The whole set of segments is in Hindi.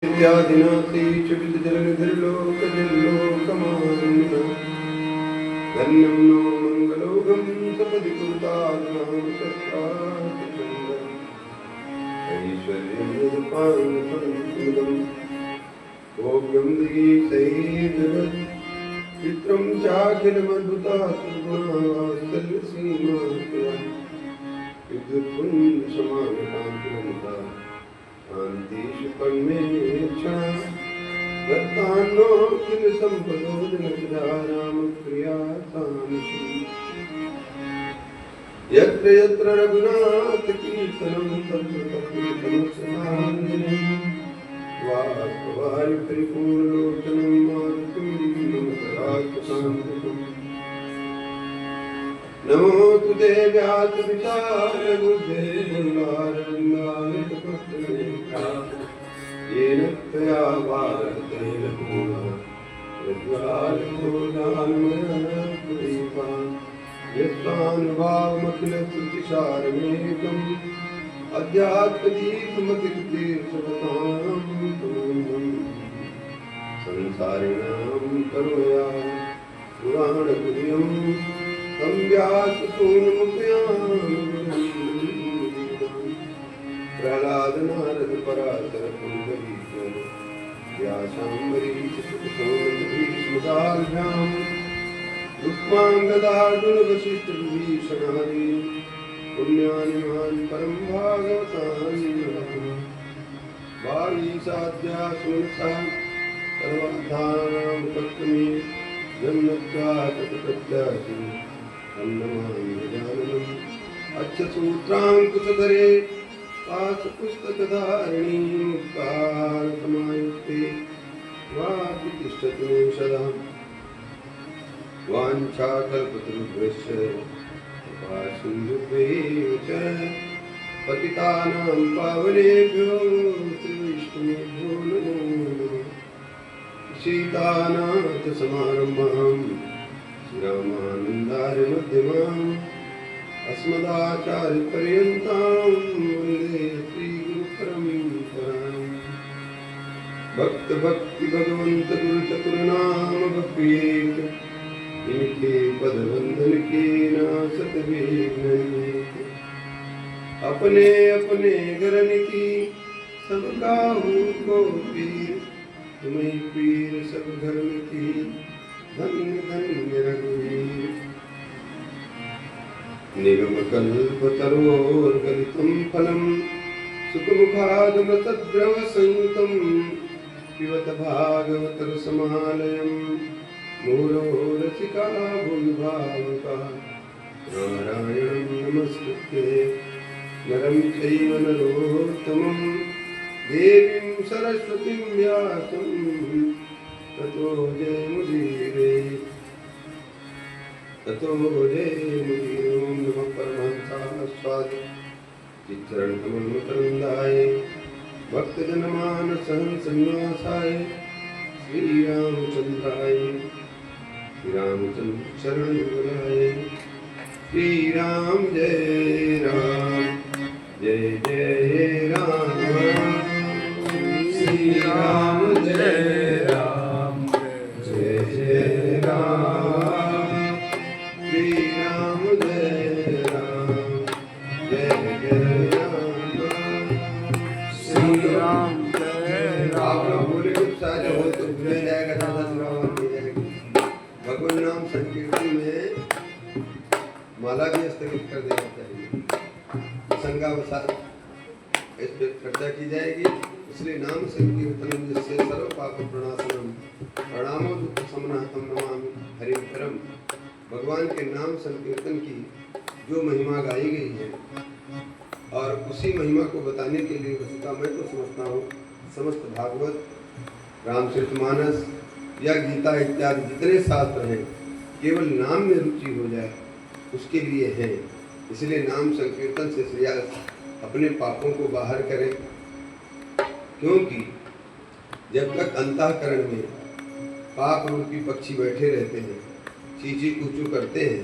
इत्यादिनातीचुविदजलनिधिर्लोकजल्लोकमान्यः धन्यं नो मङ्गलोगं सपदि कुरुतात्मां सत्तात्मसङ्गम् ऐश्वर्यं यदपाङ्गसंसुदम् भोग्यं दिगीसैर्जगत् चित्रं चाखिलमद्भुतात्मवात्सल्यसीमात्मया विद्युत्पुञ्जसमानकान्तिमन्ता कान्तिषु कर्मेच्छा वर्तान्नो किल सम्पदो जनकदारामप्रियासामिषु यत्र यत्र रघुनाथ कीर्तनं तत्र तत्र तमस्समान्यं वासवारि परिपूर्णलोचनं मारुतिं नमतरात्मसान्निधम् नमो तुते व्यासविचारबुद्धे गुरुवारविन्दायतपत्रलेखा येन त्वया भारतेन पूर्णः प्रज्वालितोदान्मयः यस्वानुभावमखिलश्रुतिसारमेकम् अध्यात्मदीपमतिर्तीर्थवतां तुमं संसारिणां करुणया पुराणगुह्यं तं व्याससूनुमुपयामि प्रह्लादनारद पराशर पुण्डरीक व्यासाम्बरीश सुखसौनभीष्मदाभ्यां रुक्माङ्गदार्जुनवसिष्ठविभीषणादि पुण्यानिमान् परं भागवतानि वागीसाध्या सुमनसा सर्वार्थानां तत्त्वमे जन्मत्वा तत्प्रत्यासि अन्नमामि गजाननम् अच्छसूत्राङ्कुशधरे पाशपुस्तकधारिणी मुक्तारसमायुक्ते वातिष्ठतु सदा वाञ्छाकल्पतरुभ्यश्च कृपासिन्धुभ्येव च पतितानां पावनेभ्यो वैष्णवेभ्यो नमो नमः सीतानाथसमारम्भां श्रीरामानन्दार्यमध्यमाम् अस्मदाचार्यपर्यन्तां वन्दे श्रीगुरुपरम्पराम् भक्ति भगवंत गुरु चतुर्नाम बप्रियेक इनके पद बंधन के नासत अपने अपने गरन की सब काहू को पीर तुम्हें पीर सब धर्म की धन्य धन्य रघुवीर निगम कल्प तरोर्गलितं फलं सुखमुखादमृतद्रव संयुतं पिबत भागवत रसमालयं मुहुरो रसिका भुवि भावुकाः नारायणं नमस्कृत्य नरं चैव नरोत्तमं देवीं सरस्वतीं व्यासं ततो जयमुदीरये ततो जयमुदीरये। ओं नमः परमहंसास्वाद चित्तरणकमलमकरन्दाय भक्तजनमानसहंसन्यासाय श्रीरामचन्द्राय श्रीरामचन्द्र शरणयुगलाय श्रीराम जय राम जय जय राम श्रीराम जय राम जय जय राम श्रीराम जय राम जय जय राम श्रीराम जय राम। आप लोग बोले कुछ सारे हो तो भूल जाएगा, दादा श्रावण हो जाएगी। भगवान नाम संकीर्तन में माला भी स्थगित कर देना चाहिए। संगावसात इस पर चर्चा की जाएगी। इसलिए नाम संकीर्तनम जिससे सर्व पाप प्रणाशनम प्रणामो दुख समनाहतम नमामि हरिं परम। भगवान के नाम संकीर्तन की जो महिमा गाई गई है और उसी महिमा को बताने के लिए वस्तुतः मैं तो समझता हूँ समस्त भागवत, रामचरितमानस या गीता इत्यादि जितने शास्त्र हैं केवल नाम में रुचि हो जाए उसके लिए हैं। इसलिए नाम संकीर्तन से श्रेया अपने पापों को बाहर करें, क्योंकि जब तक अंतःकरण में पाप रूपी पक्षी बैठे रहते हैं, चीची कूचू करते हैं,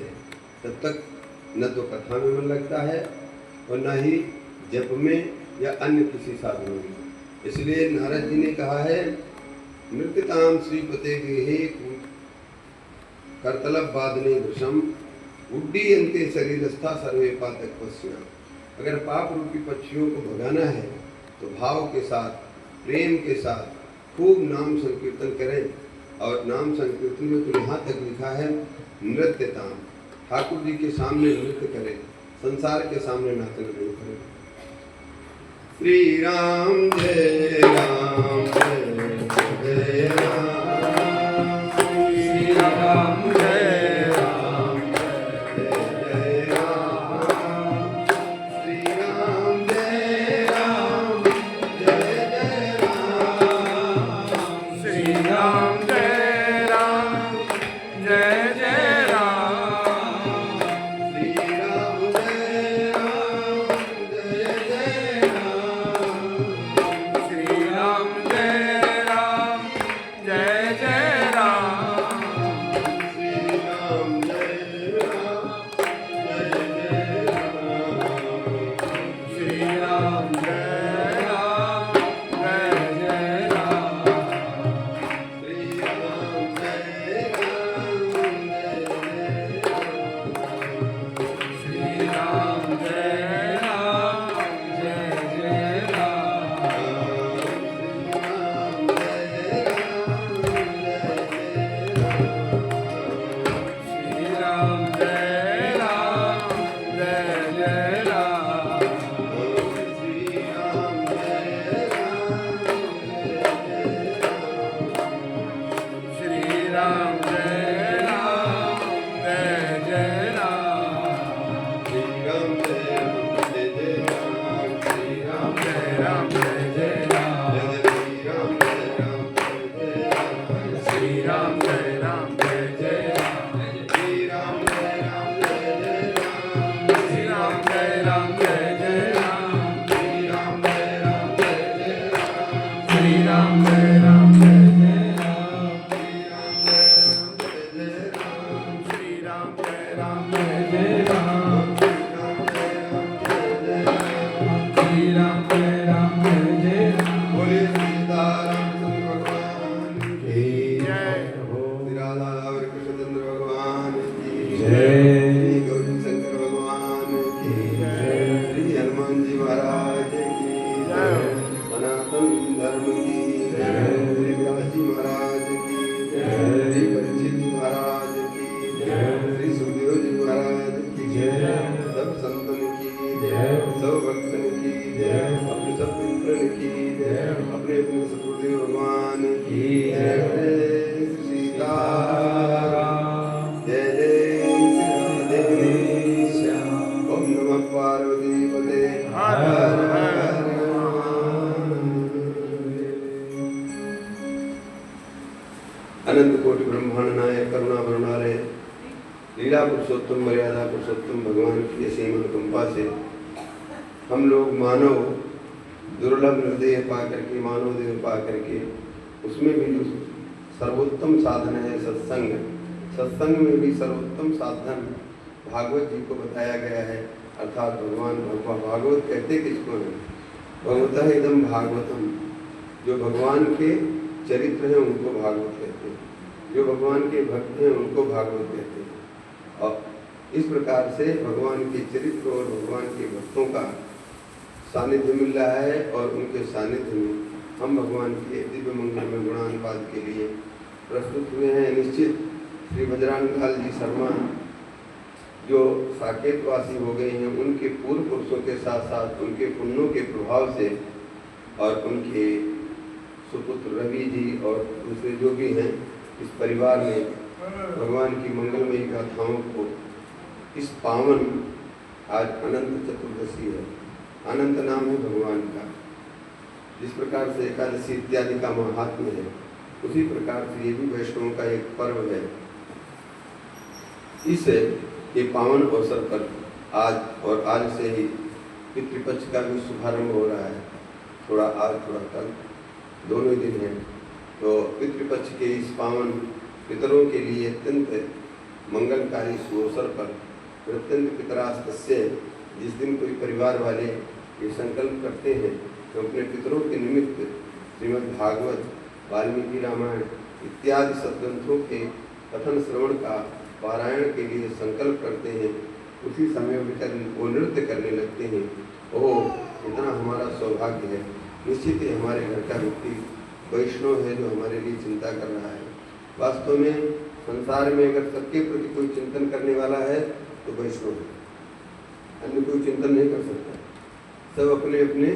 तब तक न तो कथा में मन लगता है और न ही जप में या अन्य किसी साधनों में। इसलिए नारद जी ने कहा है, नृत्यताम श्रीपते गेहे करतलब वादने वृषम उड्डीयन्ते शरीरस्था सर्वे पातक पश्चिम। अगर पाप रूपी पक्षियों को भगाना है तो भाव के साथ, प्रेम के साथ खूब नाम संकीर्तन करें। और नाम संकीर्तन में तो यहाँ तक लिखा है नृत्यताम, ठाकुर जी के सामने नृत्य करें, संसार के सामने नाचन नहीं करें। श्री राम जय राम जय जय राम, श्री राम जय राम जय राम, श्री राम जय राम जय जय राम, श्री राम जय राम जय जय राम, श्री राम जय राम जय जय राम, श्री राम जय राम जय जय राम, श्री राम जय राम जय जय राम, श्री राम जय राम जय जय राम, श्री राम जय राम जय जय राम, श्री राम जय राम जय जय राम, श्री राम जय राम जय जय राम, श्री राम जय राम, श्री राम जय राम जय जय राम, श्री राम जय राम जय जय राम, श्री राम जय राम जय जय राम, श्री राम जय राम जय जय राम, श्री राम जय राम जय जय राम, श्री राम जय राम जय जय राम, श्री राम जय राम जय जय राम, श्री राम जय राम जय जय राम, श्री राम जय राम जय जय राम, श्री राम जय राम जय जय राम, बोले सीतारामचंद्र भगवान की जय हो, श्री राधा और कृष्णचंद्र भगवान की जय, श्री गौरी शंकर भगवान की जय, श्री हनुमान जी महाराज की जय, सनातन धर्म की जय, श्री व्यास जी महाराज की जय, श्री परीक्षित जी महाराज की जय, श्री सुखदेव जी महाराज की जय, सब संतन की जय, सब भक्तन की जय, अपने सब मित्रन की जय, अपने अपने सतगुरुदेव भगवान की जय। जय श्री सीताराम जय जय श्री राधे श्याम, ओम नमः पार्वती पते हर हर अनंत कोटि ब्रह्मांड नायक करुणा वरुणालय लीला पुरुषोत्तम मर्यादा पुरुषोत्तम भगवान की असीम अनुकंपा से हम लोग मानव दुर्लभ हृदय पा करके, मानव देव पा करके, उसमें भी जो सर्वोत्तम साधन है सत्संग, सत्संग में भी सर्वोत्तम साधन भागवत जी को बताया गया है। अर्थात भगवान भागवत कहते किसको है? भगवतः इदम भागवतम, जो भगवान के चरित्र हैं उनको भागवत कहते हैं, जो भगवान के भक्त हैं उनको भागवत कहते हैं। और इस प्रकार से भगवान के चरित्र और भगवान के भक्तों का सानिध्य मिल रहा है और उनके सानिध्य में हम भगवान के दिव्य मंगल में गुणानुवाद के लिए प्रस्तुत हुए हैं। निश्चित श्री बजरंगलाल जी शर्मा जो साकेतवासी हो गए हैं, उनके पूर्व पुरुषों के साथ साथ उनके पुण्यों के प्रभाव से और उनके सुपुत्र रवि जी और दूसरे जो भी हैं इस परिवार में भगवान की मंगलमयी गाथाओं को इस पावन आज अनंत चतुर्दशी है, अनंत नाम है भगवान का। जिस प्रकार से एकादशी इत्यादि का महात्म्य है, उसी प्रकार से ये भी वैष्णवों का एक पर्व है। इस ये पावन अवसर पर आज और आज से ही पितृपक्ष का भी शुभारंभ हो रहा है। थोड़ा आज थोड़ा कल दोनों दिन हैं, तो पितृपक्ष के इस पावन पितरों के लिए अत्यंत मंगलकारी सुअवसर पर प्रत्यंत पितरास्तस्य, जिस दिन कोई परिवार वाले ये संकल्प करते हैं तो अपने पितरों के निमित्त श्रीमद् भागवत, वाल्मीकि रामायण इत्यादि सद्ग्रंथों के कथन श्रवण का पारायण के लिए संकल्प करते हैं, उसी समय वो नृत्य करने लगते हैं। ओह, इतना हमारा सौभाग्य है। निश्चित ही हमारे घर का व्यक्ति वैष्णव है जो हमारे लिए चिंता कर रहा है। वास्तव में संसार में अगर सबके प्रति कोई चिंतन करने वाला है तो वैष्णव है, अन्य कोई चिंतन नहीं कर सकता। सब अपने अपने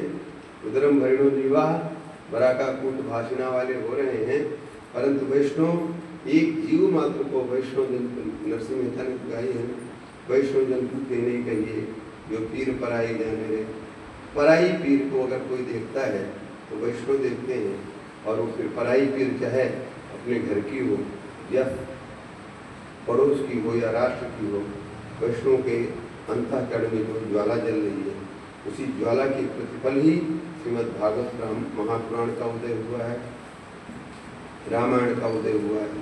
उदरम भरिणो जीवा बराका कूट भाषणा वाले हो रहे हैं, परंतु वैष्णव एक जीव मात्र को वैष्णव जंतु, नरसिंह मेहता ने गाई है, वैष्णव जंतु के नहीं कहिए जो पीर पराई जाने रे। पराई पीर को अगर कोई देखता है तो वैष्णव देखते हैं, और वो फिर पराई पीर चाहे अपने घर की हो या पड़ोस की हो या राष्ट्र की हो, वैष्णव के अंतःकरण में जो ज्वाला जल रही है, उसी ज्वाला के प्रतिफल ही श्रीमद् भागवत महापुराण का उदय हुआ है, रामायण का उदय हुआ है,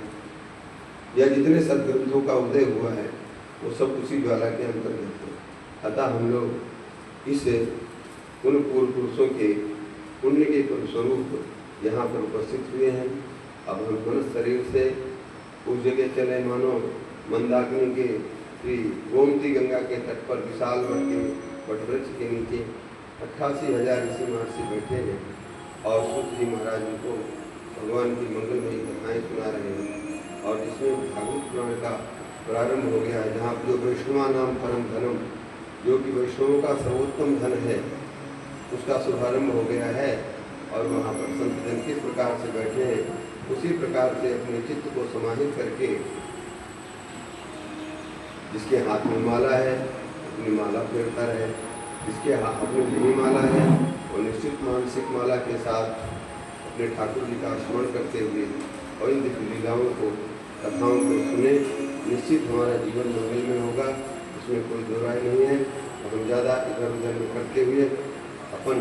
या जितने सदग्रंथों का उदय हुआ है वो सब उसी ज्वाला के अंतर्गत है। अतः हम लोग इस उन पूर्व पुरुषों के पुण्य के फलस्वरूप यहाँ पर उपस्थित हुए हैं। अब हम मनुष्य शरीर से उस जगह चले मानो मंदाकिनी के श्री गोमती गंगा के तट पर विशाल वटवृक्ष के नीचे 88,000 ऋषि महर्षि बैठे हैं और सूत जी महाराज उनको भगवान की मंगलमयी कथाएँ सुना रहे हैं, और जिसमें भागवत पुराण का प्रारंभ हो गया है, जहाँ जो वैष्णवा नाम परम धनम, जो कि वैष्णवों का सर्वोत्तम धन है, उसका शुभारंभ हो गया है। और वहाँ पर संत जन किस प्रकार से बैठे हैं, उसी प्रकार से अपने चित्त को समाहित करके, जिसके हाथ में माला है अपनी माला फेरता रहे, जिसके हाथ में नहीं माला है और निश्चित मानसिक माला के साथ अपने ठाकुर जी का स्मरण करते हुए और इन दिव्य लीलाओं को, कथाओं को सुने, निश्चित हमारा जीवन मंगल में होगा, इसमें कोई दो राय नहीं है। और हम ज़्यादा इधर उधर में करते हुए अपन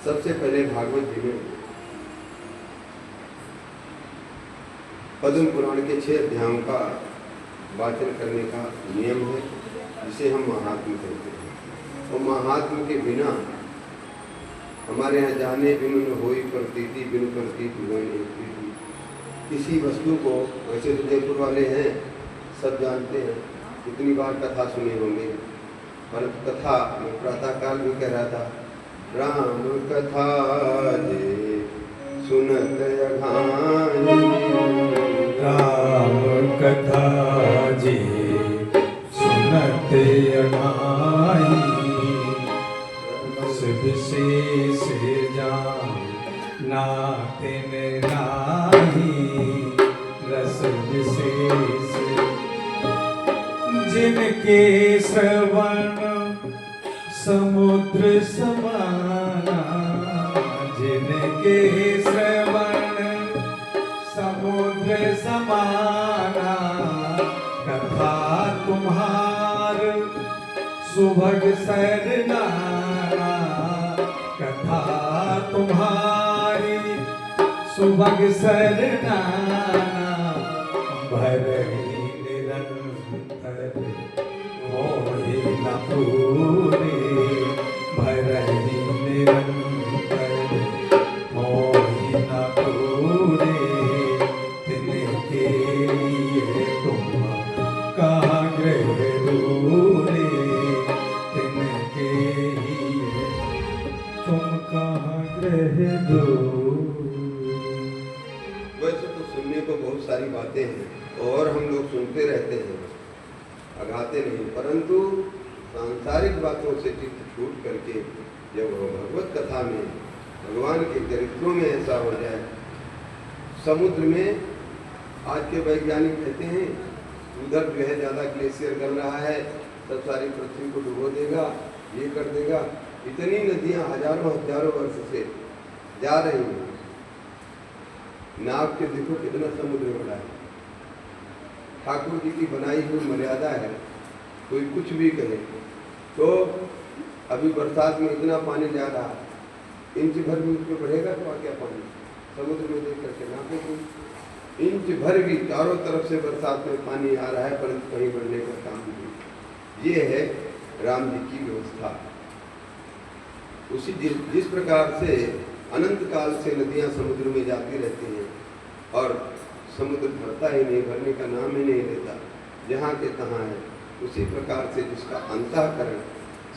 सबसे पहले भागवत जी में पद्म पुराण के 6 अध्यायों का वाचन करने का नियम है, जिसे हम महात्म्य कहते हैं। और महात्म्य के बिना हमारे यहाँ जाने बिनु न होई प्रतीति, बिनु प्रतीति होई नहीं प्रीति। किसी वस्तु को, वैसे तो जयपुर वाले हैं, सब जानते हैं, कितनी बार कथा सुने होंगे, परंतु कथा मैं प्रातःकाल भी कह रहा था, राम कथा जे सुनत अघाई, राम कथा जे सुनत अघाई, रस विशेष जान नातिन नाही, रस विशेष जिनके श्रवण समुद्र समाना, जिनके श्रवण समुद्र समाना, कथा तुम्हार सुभग सरनाना, कथा तुम्हारी सुभग सरनाना, भरही निरंतर मोहि न पूरे, भरही निरंतर मोहि न पूरे, तिनके लिए तुम कहाँ गृह दूरे, तिनके लिए तुम कहाँ गृह दूरे। वैसे तो सुनने को बहुत सारी बातें हैं और हम लोग सुनते रहते हैं, अघाते नहीं, परंतु सांसारिक बातों से चित्त छूट करके जब भगवत कथा में भगवान के चरित्रों में ऐसा हो जाए, समुद्र में आज के वैज्ञानिक कहते हैं उधर जो है ज़्यादा ग्लेशियर गल रहा है, सब सारी पृथ्वी को डुबो देगा, ये कर देगा। इतनी नदियाँ हजारों हजारों वर्ष से जा रही हैं, नाव के देखो कितना समुद्र बड़ा है। ठाकुर जी की बनाई हुई मर्यादा है, कोई कुछ भी कहे तो अभी बरसात में इतना पानी जा रहा है, इंच भर भी उसमें बढ़ेगा तो क्या पानी समुद्र में देख करके नापे कोई, इंच भर भी चारों तरफ से बरसात में पानी आ रहा है, परंतु कहीं बढ़ने का काम नहीं। ये है राम जी की व्यवस्था। उसी जिस प्रकार से अनंत काल से नदियां समुद्र में जाती रहती हैं और समुद्र भरता ही नहीं, भरने का नाम ही नहीं लेता, जहाँ के तहाँ है। उसी प्रकार से जिसका अंतःकरण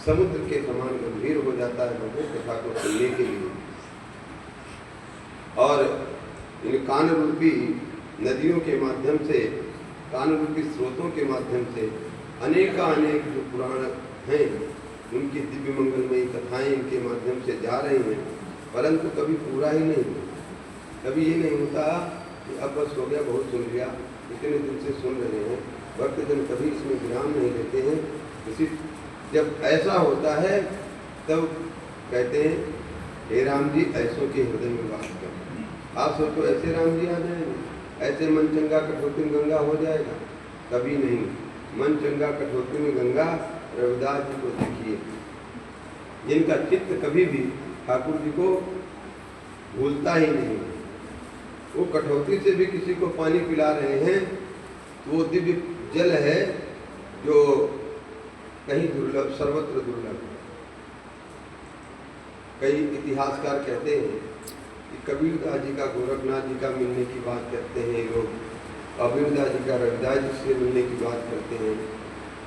समुद्र के समान गंभीर हो जाता है भगवत कथा को सुनने के लिए, और इन कान रूपी नदियों के माध्यम से, कान रूपी स्रोतों के माध्यम से अनेक जो पुराण हैं उनकी दिव्य मंगलमयी कथाएं इनके माध्यम से जा रही हैं, परंतु कभी पूरा ही नहीं होता। कभी ये नहीं होता कि अब बस हो गया, बहुत सुन लिया, इतने दिन से सुन रहे हैं। भक्तजन कभी इसमें विराम नहीं लेते हैं। इसी जब ऐसा होता है तब कहते हैं, हे राम जी ऐसों के हृदय में वास कर। आप सोचो ऐसे राम जी आ जाएंगे, ऐसे मन चंगा कठोती में गंगा हो जाएगा? कभी नहीं। मन चंगा कठोती में गंगा रविदास जी को देखिए, जिनका चित्त कभी भी ठाकुर जी को भूलता ही नहीं। वो कठौती से भी किसी को पानी पिला रहे हैं तो वो दिव्य जल है जो कहीं दुर्लभ, सर्वत्र दुर्लभ। कई इतिहासकार कहते हैं कि कबीरदास जी का गोरखनाथ जी का मिलने की बात करते हैं लोग, कबीरदास जी का रविदास जी से मिलने की बात करते हैं,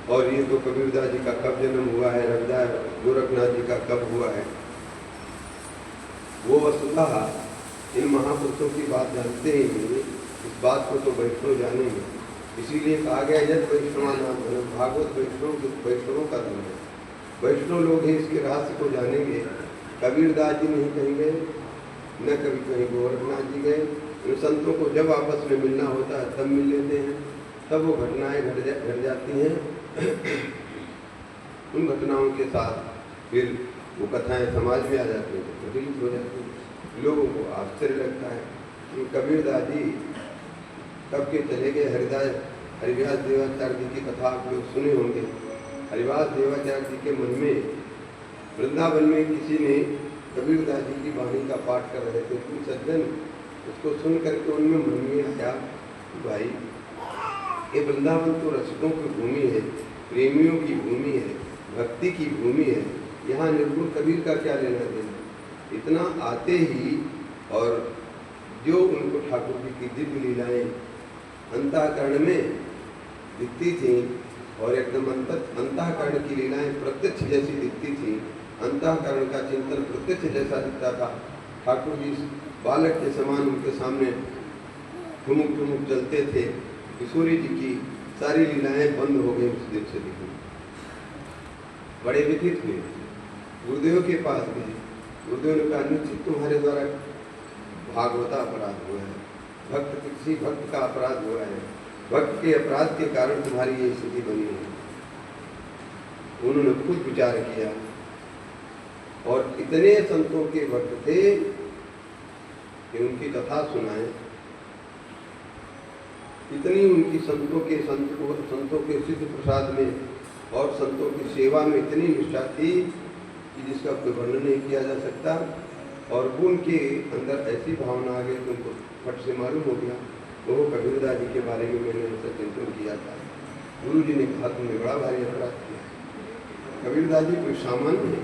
और ये तो कबीरदास जी का कब जन्म हुआ है, रविदास गोरखनाथ जी का कब हुआ है। वो वस्तुतः इन महापुरुषों की बात जानते ही नहीं, इस बात को तो वैष्णव जानेंगे। इसीलिए कहा गया यद वैष्णवा नाम धर्म, भागवत वैष्णवों का धर्म है। वैष्णव लोग ही इसके रहस्य को जानेंगे। कबीरदास जी नहीं कहीं गए, न कभी कहीं गोरखनाथ जी गए। इन संतों को जब आपस में मिलना होता है तब मिल लेते हैं, तब वो घटनाएं घट जाती हैं। उन घटनाओं के साथ फिर वो कथाएं समाज में आ जाती हैं, प्रचलित हो जाती हैं, लोगों को आश्चर्य लगता है कि कबीरदास जी कब के चले गए। हरिव्यास देवाचार्य जी की कथा आप लोग सुने होंगे। हरिव्यास देवाचार्य जी के मन में वृंदावन में किसी ने कबीरदास जी की वाणी का पाठ कर रहे थे, कोई सज्जन उसको सुन करके उनमें मन में आया, भाई ये वृंदावन तो रसिकों की भूमि है, प्रेमियों की भूमि है, भक्ति की भूमि है, यहाँ निर्गुण कबीर का क्या लेना देना। इतना आते ही और जो उनको ठाकुर जी की दिव्य लीलाएं अंतःकरण में दिखती थी और एकदम अंतःकरण की लीलाएं प्रत्यक्ष जैसी दिखती थी, अंतःकरण का चिंतन प्रत्यक्ष जैसा दिखता था। ठाकुर जी बालक के समान उनके सामने ठुमुक ठुमुक चलते थे। किशोरी जी की सारी लीलाएं बंद हो गई उस दिन से दिखी। बड़े व्यथित हुए, गुरुदेव के पास गए। गुरुदेव ने कहा, निश्चित तुम्हारे द्वारा भागवता अपराध हुआ है, किसी भक्त का अपराध हुआ है, भक्त के अपराध के कारण तुम्हारी ये स्थिति बनी है। उन्होंने खुद विचार किया और इतने संतों के भक्त थे कि उनकी कथा सुनाए। इतनी उनकी संतों के सिद्ध प्रसाद में और संतों की सेवा में इतनी निष्ठा थी कि जिसका कोई वर्णन नहीं किया जा सकता। और उनके अंदर ऐसी भावना आ गई कि उनको फट से मालूम हो गया। वो कबीरदास जी के बारे में मैंने उनसे चिंतन किया था। गुरु जी ने कहा, तुमने बड़ा भारी अपराध किया। कबीरदास जी कोई सामान्य है,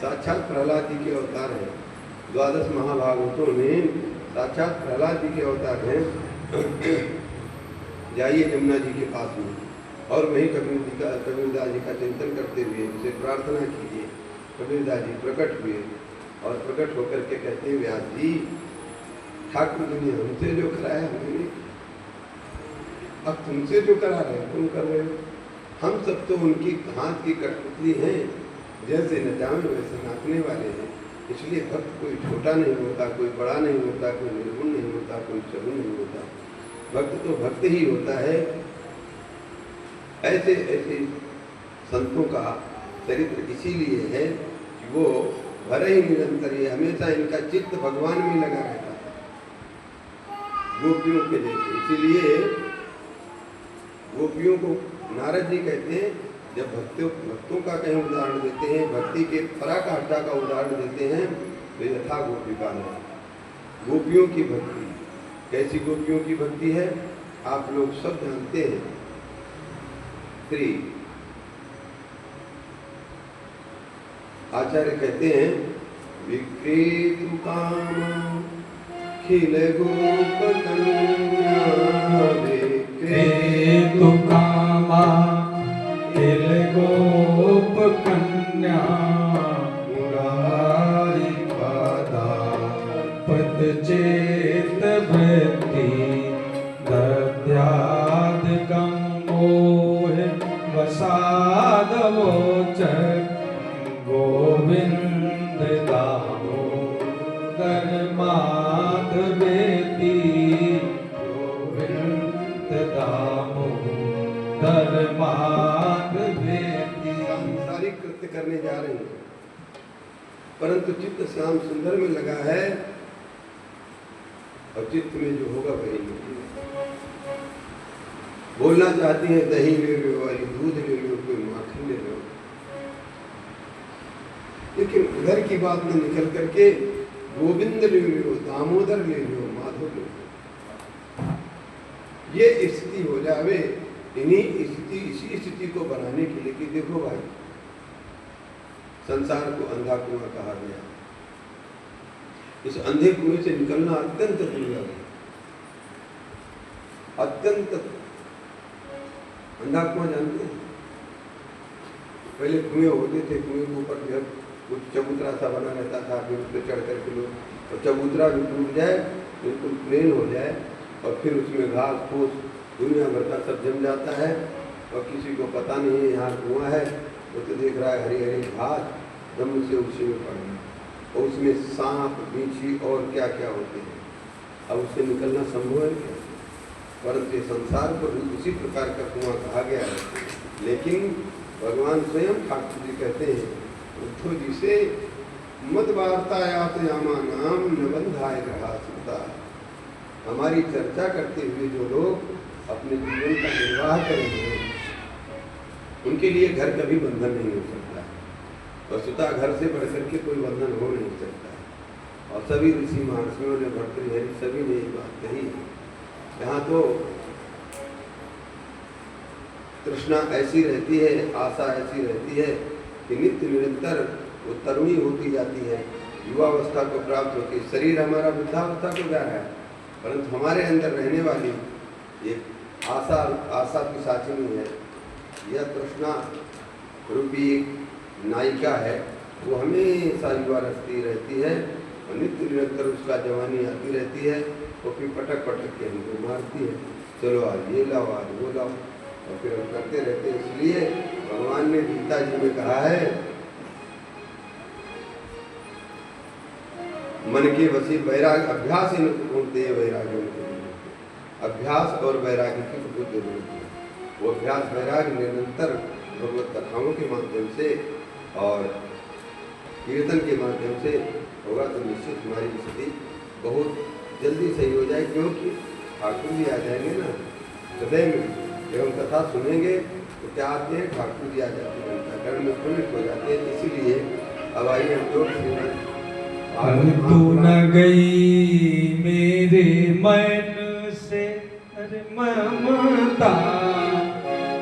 साक्षात प्रहलाद जी के अवतार हैं। 12 महाभागवतों में साक्षात प्रहलाद जी के अवतार हैं। जाइए यमुना जी के पास में और वहीं कबीरदास जी का चिंतन करते हुए उनसे प्रार्थना कीजिए। कबीरदास जी प्रकट हुए और प्रकट होकर के कहते हैं, व्यास जी ठाकुर जी ने हमसे जो कराया हमने, अब तुमसे जो करा रहे तुम कर रहे हो। हम सब तो उनकी हाथ की कठपुतली हैं, जैसे नचावे वैसे नाचने वाले हैं। इसलिए भक्त कोई छोटा नहीं होता, कोई बड़ा नहीं होता, कोई निर्गुण नहीं होता, कोई सगुण नहीं होता। भक्त तो भक्त ही होता है। ऐसे ऐसे संतों का चरित्र इसीलिए है कि वो भरे ही निरंतर है, हमेशा इनका चित्त भगवान में लगा रहता है, गोपियों के जैसे। इसीलिए गोपियों को नारद जी कहते हैं, जब भक्तों का कहीं उदाहरण देते हैं, भक्ति के पराकाष्ठा का उदाहरण देते हैं, तो यथा गोपिका है। गोपियों की भक्ति कैसी गोपियों की भक्ति है आप लोग सब जानते हैं। श्री आचार्य कहते हैं विक्रेतु काम खिल गोप कन्या विक्रेतु कामा खिल गोप कन्या मुरारी पदा पद चेत वृत्ति दध्याद गंगोह वसादवोचर गोविंद दामोदर माधवेति गोविंद दामोदर माधवेति। सांसारिक कृत्य करने जा रहे हैं, परंतु चित्त श्याम सुंदर में लगा है और चित्त में जो होगा वही होगा। बोलना चाहती है दही ले लो, वाली दूध ले लो, कोई माखन ले लो, लेकिन उधर की बात में निकल करके गोविंद ले लो, दामोदर ले लो, माधव ले लो, ये स्थिति हो जावे। इसी स्थिति को बनाने के लिए कि देखो भाई, संसार को अंधा कुआं कहा गया, इस अंधे कुएं से निकलना अत्यंत दुर्लभ है, अत्यंत। अंधा कुआं जानते हैं? पहले कुएं होते थे, कुएं के ऊपर जब कुछ चबूतरा सा बना रहता था, फिर उस पर चढ़ करके लोग, और चबूतरा भी टूट जाए, बिल्कुल प्लेन हो जाए, और फिर उसमें घास फूस दुनिया भर का सब जम जाता है, और किसी को पता नहीं है यहाँ कुआं है, वो तो देख रहा है हरी हरी घास दम से उसी में पड़ना, और उसमें सांप बिच्छी और क्या क्या होते हैं। अब उससे निकलना संभव है क्या? परंतु संसार को उसी प्रकार का कुआं कहा गया है। लेकिन भगवान स्वयं ठाकुर जी कहते हैं उद्धव जी से, मत वार्तायात यामा नाम न बंधाय ग्रहा सुता। हमारी चर्चा करते हुए जो लोग अपने जीवन का निर्वाह करेंगे, उनके लिए घर कभी बंधन नहीं हो सकता है। वस्तुतः घर से बढ़कर के कोई बंधन हो नहीं सकता है। और सभी ऋषि महर्षियों ने, भर्तृहरि सभी ने ये बात कही है। यहाँ तो तृष्णा ऐसी रहती है, आशा ऐसी रहती है कि नित्य निरंतर वो तरुणी होती जाती है, युवावस्था को प्राप्त होती है। शरीर हमारा वृद्धावस्था को जा रहा है, परंतु हमारे अंदर रहने वाली ये आशा की साचिनी है, यह तृष्णा रूपी नायिका है, वो हमेशा युवा रखती रहती है और नित्य निरंतर उसका जवानी आती रहती है, वो फिर पटक पटक के हमको मारती है, चलो आज ये लाओ, आज वो लाओ, और फिर हम करते रहते हैं। इसलिए भगवान ने गीता जी में कहा है, मन के वसी वैराग अभ्यास इन होते वैराग्य, अभ्यास और वैराग्य की बहुत जरूरत है। वो अभ्यास वैराग्य निरंतर भगवत कथाओं के माध्यम से और कीर्तन के माध्यम से होगा तो निश्चित हमारी स्थिति बहुत जल्दी सही हो जाए, क्योंकि ठाकुर जी आ जाएंगे ना हृदय में। जब हम कथा सुनेंगे तो क्या आते हैं, ठाकुर जी आ जाते हैं, अंतःकरण में प्रविष्ट हो जाते हैं। इसीलिए अब आइए हम लोग तू न गई मेरे मन से ममता,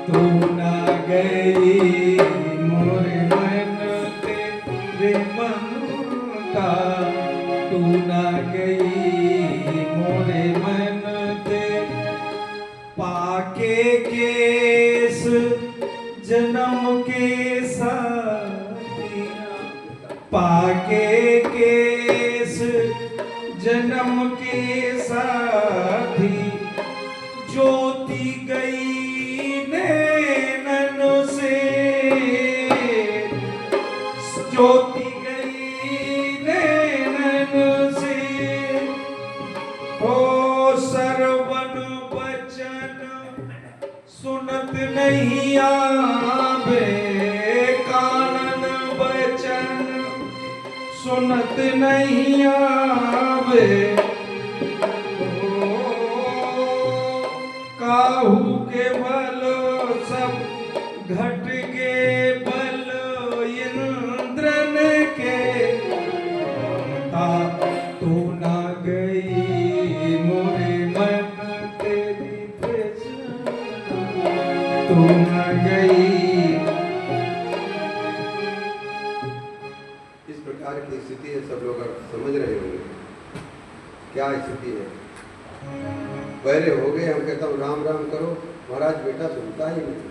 तू न गई मोरे मन तेरे ममता, तू न गई मोरे मन ते पाके केस जन्म के साथिया, पाके केस जन्म के साथी, ज्योति गई नैनन से, ज्योति गई नैनन से, हो सरवन बचन सुनत नहीं आवे, कानन बचन सुनत नहीं आवे, काहू के बल सब घट के बल इंद्रन के, ममता तू ना गई मोरे मन तेरी तृष्णा, तू ना गई। इस प्रकार की स्थिति है। सब क्या स्थिति है। पहले हो गए, हम कहता हूँ राम राम करो, महाराज बेटा सुनता ही नहीं।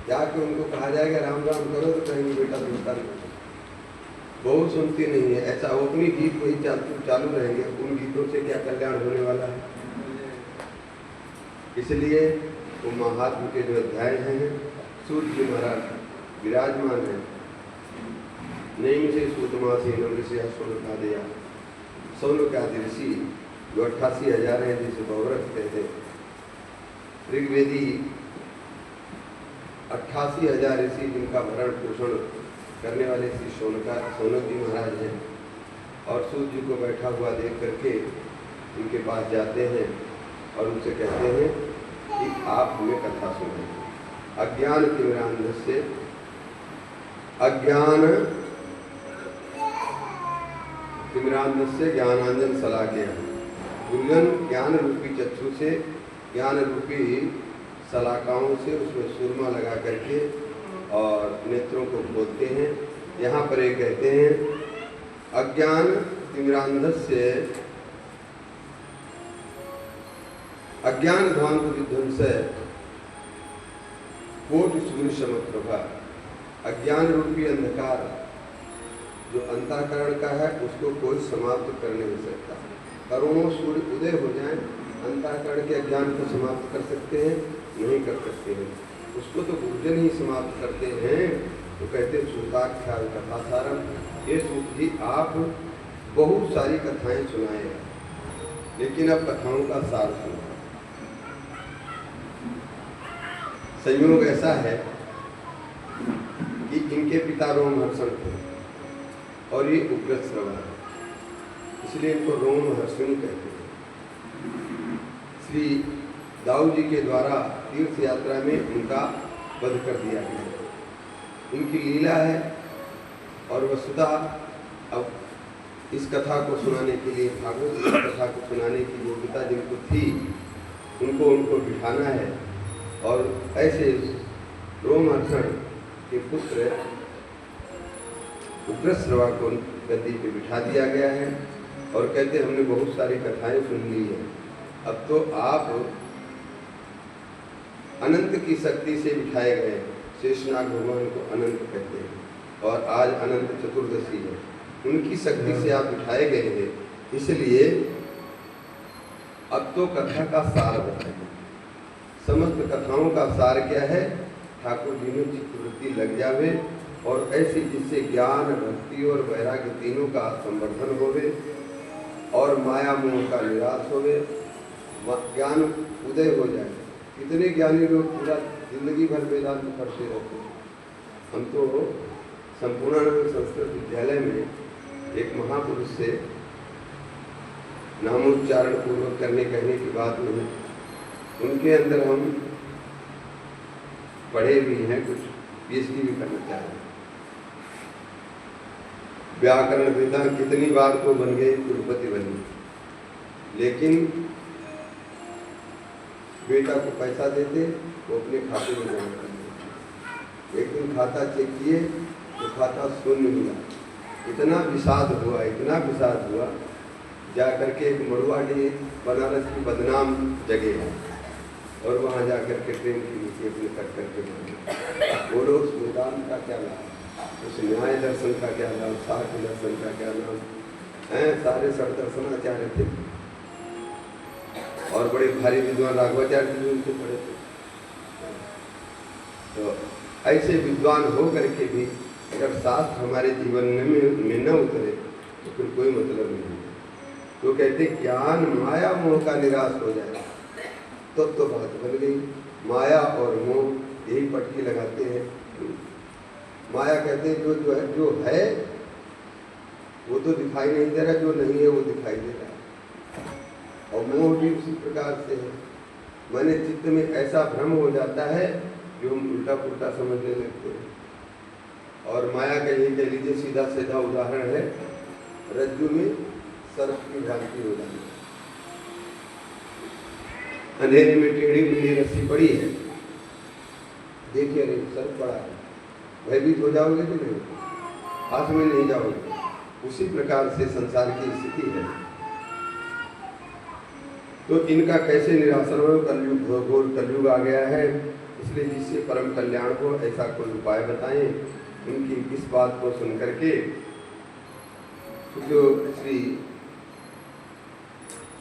जाके उनको कहा जाएगा राम राम करो तो कहेंगे बेटा सुनता नहीं, बहू सुनती नहीं है। ऐसा वो अपनी गीत वही चालू रहेंगे, उन गीतों से क्या कल्याण होने वाला है। इसलिए वो महात्मा के जो अध्याय हैं, सूर्य जी महाराज विराजमान है। नहीं से सूतमासी नम्र से सोन दिया, सोन का ऋषि जो 88,000 हैं, जिसे बहुरथ कहते हैं। ऋग्वेदी 88,000 ऋषि जिनका भरण पोषण करने वाले श्री सोनक जी महाराज हैं। और सूर्य जी को बैठा हुआ देख करके उनके पास जाते हैं और उनसे कहते हैं कि आप हमें कथा सुनाइए। अज्ञान तिमिरांधस्य, अज्ञान तिमिरांधस्य ज्ञानांजन शलाकया। गुरुजन ज्ञान रूपी चक्षु से, ज्ञान रूपी सलाकाओं से उसमें सुरमा लगा करके और नेत्रों को खोलते हैं। यहाँ पर ये कहते हैं अज्ञान तिमिरांधस्य, अज्ञान ध्वांत विध्वंस कोटि सूर्य समप्रभा। अज्ञान रूपी अंधकार जो अंतःकरण का है उसको कोई समाप्त कर नहीं सकता। करोड़ों सूर्य उदय हो जाएं, अंतःकरण के अज्ञान को समाप्त कर सकते हैं? नहीं कर सकते हैं। उसको तो गुरुजन ही समाप्त करते हैं। तो कहते सूताख्यान कथा सारम। ये सूत जी आप बहुत सारी कथाएं सुनाए, लेकिन अब कथाओं का सार सुना। संयोग ऐसा है कि इनके पिता रोमहर्षण थे और ये उग्र श्रवा है, इसलिए इनको रोमहर्षणी कहते हैं। श्री दाऊ जी के द्वारा तीर्थ यात्रा में उनका वध कर दिया गया। उनकी लीला है और वस्तुतः अब इस कथा को सुनाने के लिए, भागवत इस कथा को सुनाने की योग्यता जिनको थी उनको बिठाना है। और ऐसे रोमहर्षण के पुत्र उग्रश्रवा को गद्दी पे बिठा दिया गया है और कहते हमने बहुत सारी कथाएं सुन ली है, अब तो आप अनंत की शक्ति से बिठाए गए। शेषनाग भगवान को अनंत कहते हैं और आज अनंत चतुर्दशी है, उनकी शक्ति से आप बिठाए गए हैं। इसलिए अब तो कथा का सार बताएं। समस्त कथाओं का सार क्या है? ठाकुर जी में चित्तवृत्ति लग जावे और ऐसी जिससे ज्ञान, भक्ति और वैराग्य तीनों का संवर्धन होवे और माया मोह का निराश होवे, ज्ञान उदय हो जाए। कितने ज्ञानी लोग पूरा जिंदगी भर वेदांत पढ़ते रहते हैं। हम तो संपूर्णानंद संस्कृत विद्यालय में एक महापुरुष से नामोच्चारण पूर्वक करने कहने की बात नहीं, उनके अंदर हम पढ़े भी हैं, कुछ पीएचडी भी करना चाह रहे हैं। व्याकरण पिता कितनी बार तो बन गए, कुलपति बने, लेकिन बेटा को पैसा देते वो अपने खाते में जमा कर देते। एक दिन खाता चेक किए तो खाता शून्य मिला। इतना विषाद हुआ, इतना विषाद हुआ। जा करके एक मड़ुआडी बनारस की बदनाम जगह है और वहाँ जा करके ट्रेन की नीचे अपने कट करके बोलो उस वेदांत का क्या लाभ, उस न्याय दर्शन का क्या लाभ, साक्ष्य दर्शन का क्या लाभ है। सारे सर दर्शनाचार्य थे और बड़े भारी विद्वान राघवाचार्य जी उनसे पढ़े थे। तो ऐसे विद्वान हो करके भी अगर शास्त्र हमारे जीवन में न उतरे तो फिर कोई मतलब नहीं। तो कहते ज्ञान माया मोह का निराश हो जाए तो बात बन गई। माया और मोह यही पटकी लगाते हैं। माया कहते हैं जो है वो तो दिखाई नहीं दे रहा, जो नहीं है वो दिखाई दे रहा है। और मोह भी उसी प्रकार से है। माने चित्त में ऐसा भ्रम हो जाता है जो हम उल्टा पुल्टा समझने लगते हैं। और माया का यही कह लीजिए सीधा सीधा उदाहरण है, रज्जु में सर्प की भ्रांति हो जाती है। अंधेरे में टेढ़ी मेढ़ी रस्सी पड़ी है, देखिए अरे सर्प पड़ा है, भयभीत हो जाओगे कि नहीं? हाथ में नहीं जाओगे, उसी प्रकार से संसार की स्थिति है। तो इनका कैसे निरासन हो? कलयुग, घोर कलयुग आ गया है, इसलिए जिससे परम कल्याण हो ऐसा कोई उपाय बताएं। उनकी इस बात को सुन करके जो श्री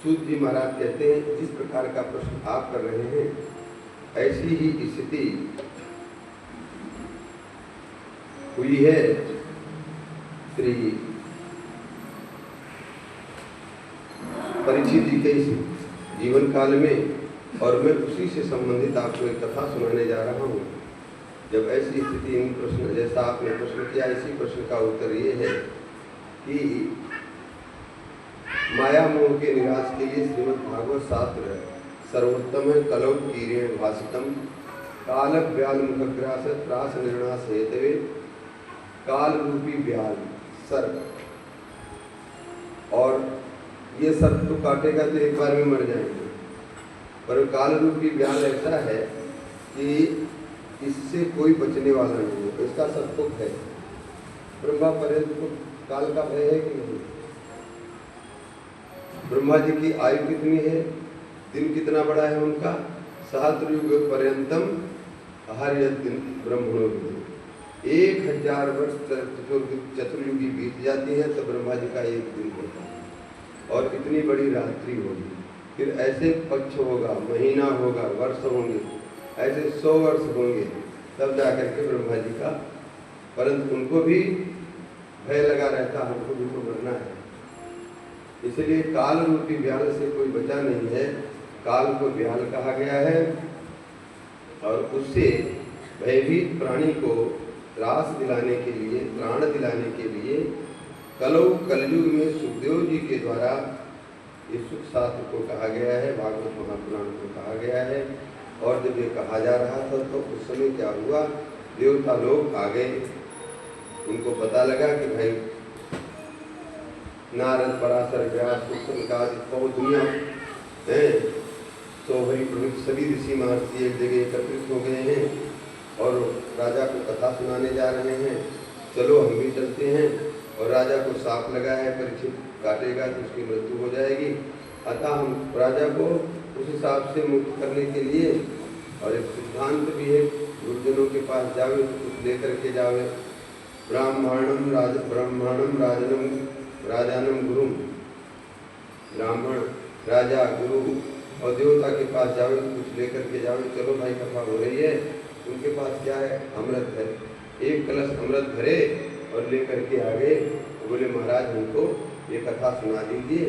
सूत जी महाराज कहते हैं, जिस प्रकार का प्रश्न आप कर रहे हैं ऐसी ही स्थिति हुई है श्री परीक्षित जी के जीवन काल में, और मैं उसी से संबंधित आपको एक कथा सुनाने जा रहा हूँ। जब ऐसी स्थिति इन प्रश्न, जैसा आपने प्रश्न किया, इसी प्रश्न का उत्तर ये है कि माया मोह के निराश के लिए श्रीमद् भागवत शास्त्र सर्वोत्तम कलौ कीरेण भाषितम काल व्याल मुखग्रास त्रास निर्णास हेतवे काल रूपी व्याल सर्प, और ये सर्प तो काटेगा तो एक बार में मर जाएंगे, पर काल रूपी व्याल ऐसा है कि इससे कोई बचने वाला नहीं है, इसका सब दुख है। ब्रह्मा पर्यंत को काल का भय है कि नहीं? ब्रह्मा जी की आयु कितनी है, दिन कितना बड़ा है उनका? सहस्रयुग पर्यंतम हर दिन ब्रह्मणो, 1000 वर्ष चतुर्युगी बीत जाती है तो ब्रह्मा जी का एक दिन होता है, और इतनी बड़ी रात्रि होगी, फिर ऐसे पक्ष होगा, महीना होगा, वर्ष होंगे, ऐसे 100 वर्ष होंगे, तब जाकर के ब्रह्मा जी का, परंतु उनको भी भय लगा रहता, हमको भी तो मरना है। इसलिए काल रूपी व्याल से कोई बचा नहीं है, काल को व्याल कहा गया है, और उससे भयभीत प्राणी को त्रास दिलाने के लिए, त्राण दिलाने के लिए कलौ कलयुग में सुखदेव जी के द्वारा ये सुख शास्त्र को कहा गया है, भागवत महापुराण को कहा गया है। और जब ये कहा जा रहा था तो उस समय क्या हुआ, देवता लोग आ गए, उनको पता लगा कि भाई नारद, पराशर, व्यास, सनकादि बहुत दुनिया है, तो भाई सभी ऋषि महर्षि एक जगह एकत्रित हो गए हैं और राजा को कथा सुनाने जा रहे हैं। चलो हम भी चलते हैं, और राजा को साप लगा है, परीक्षित काटेगा तो उसकी मृत्यु हो जाएगी, अतः हम राजा को उस हिसाब से मुक्त करने के लिए, और एक सिद्धांत भी है, गुरुजनों के पास जावे तो कुछ लेकर के जावे, ब्राह्मणम राजानम गुरु, ब्राह्मण, राजा, गुरु और देवता के पास जावे तो कुछ लेकर के जावे। चलो भाई कथा हो रही है, उनके पास क्या है, अमृत है, एक कलश अमृत भरे और लेकर के आ गए। बोले महाराज हमको ये कथा सुना दीजिए,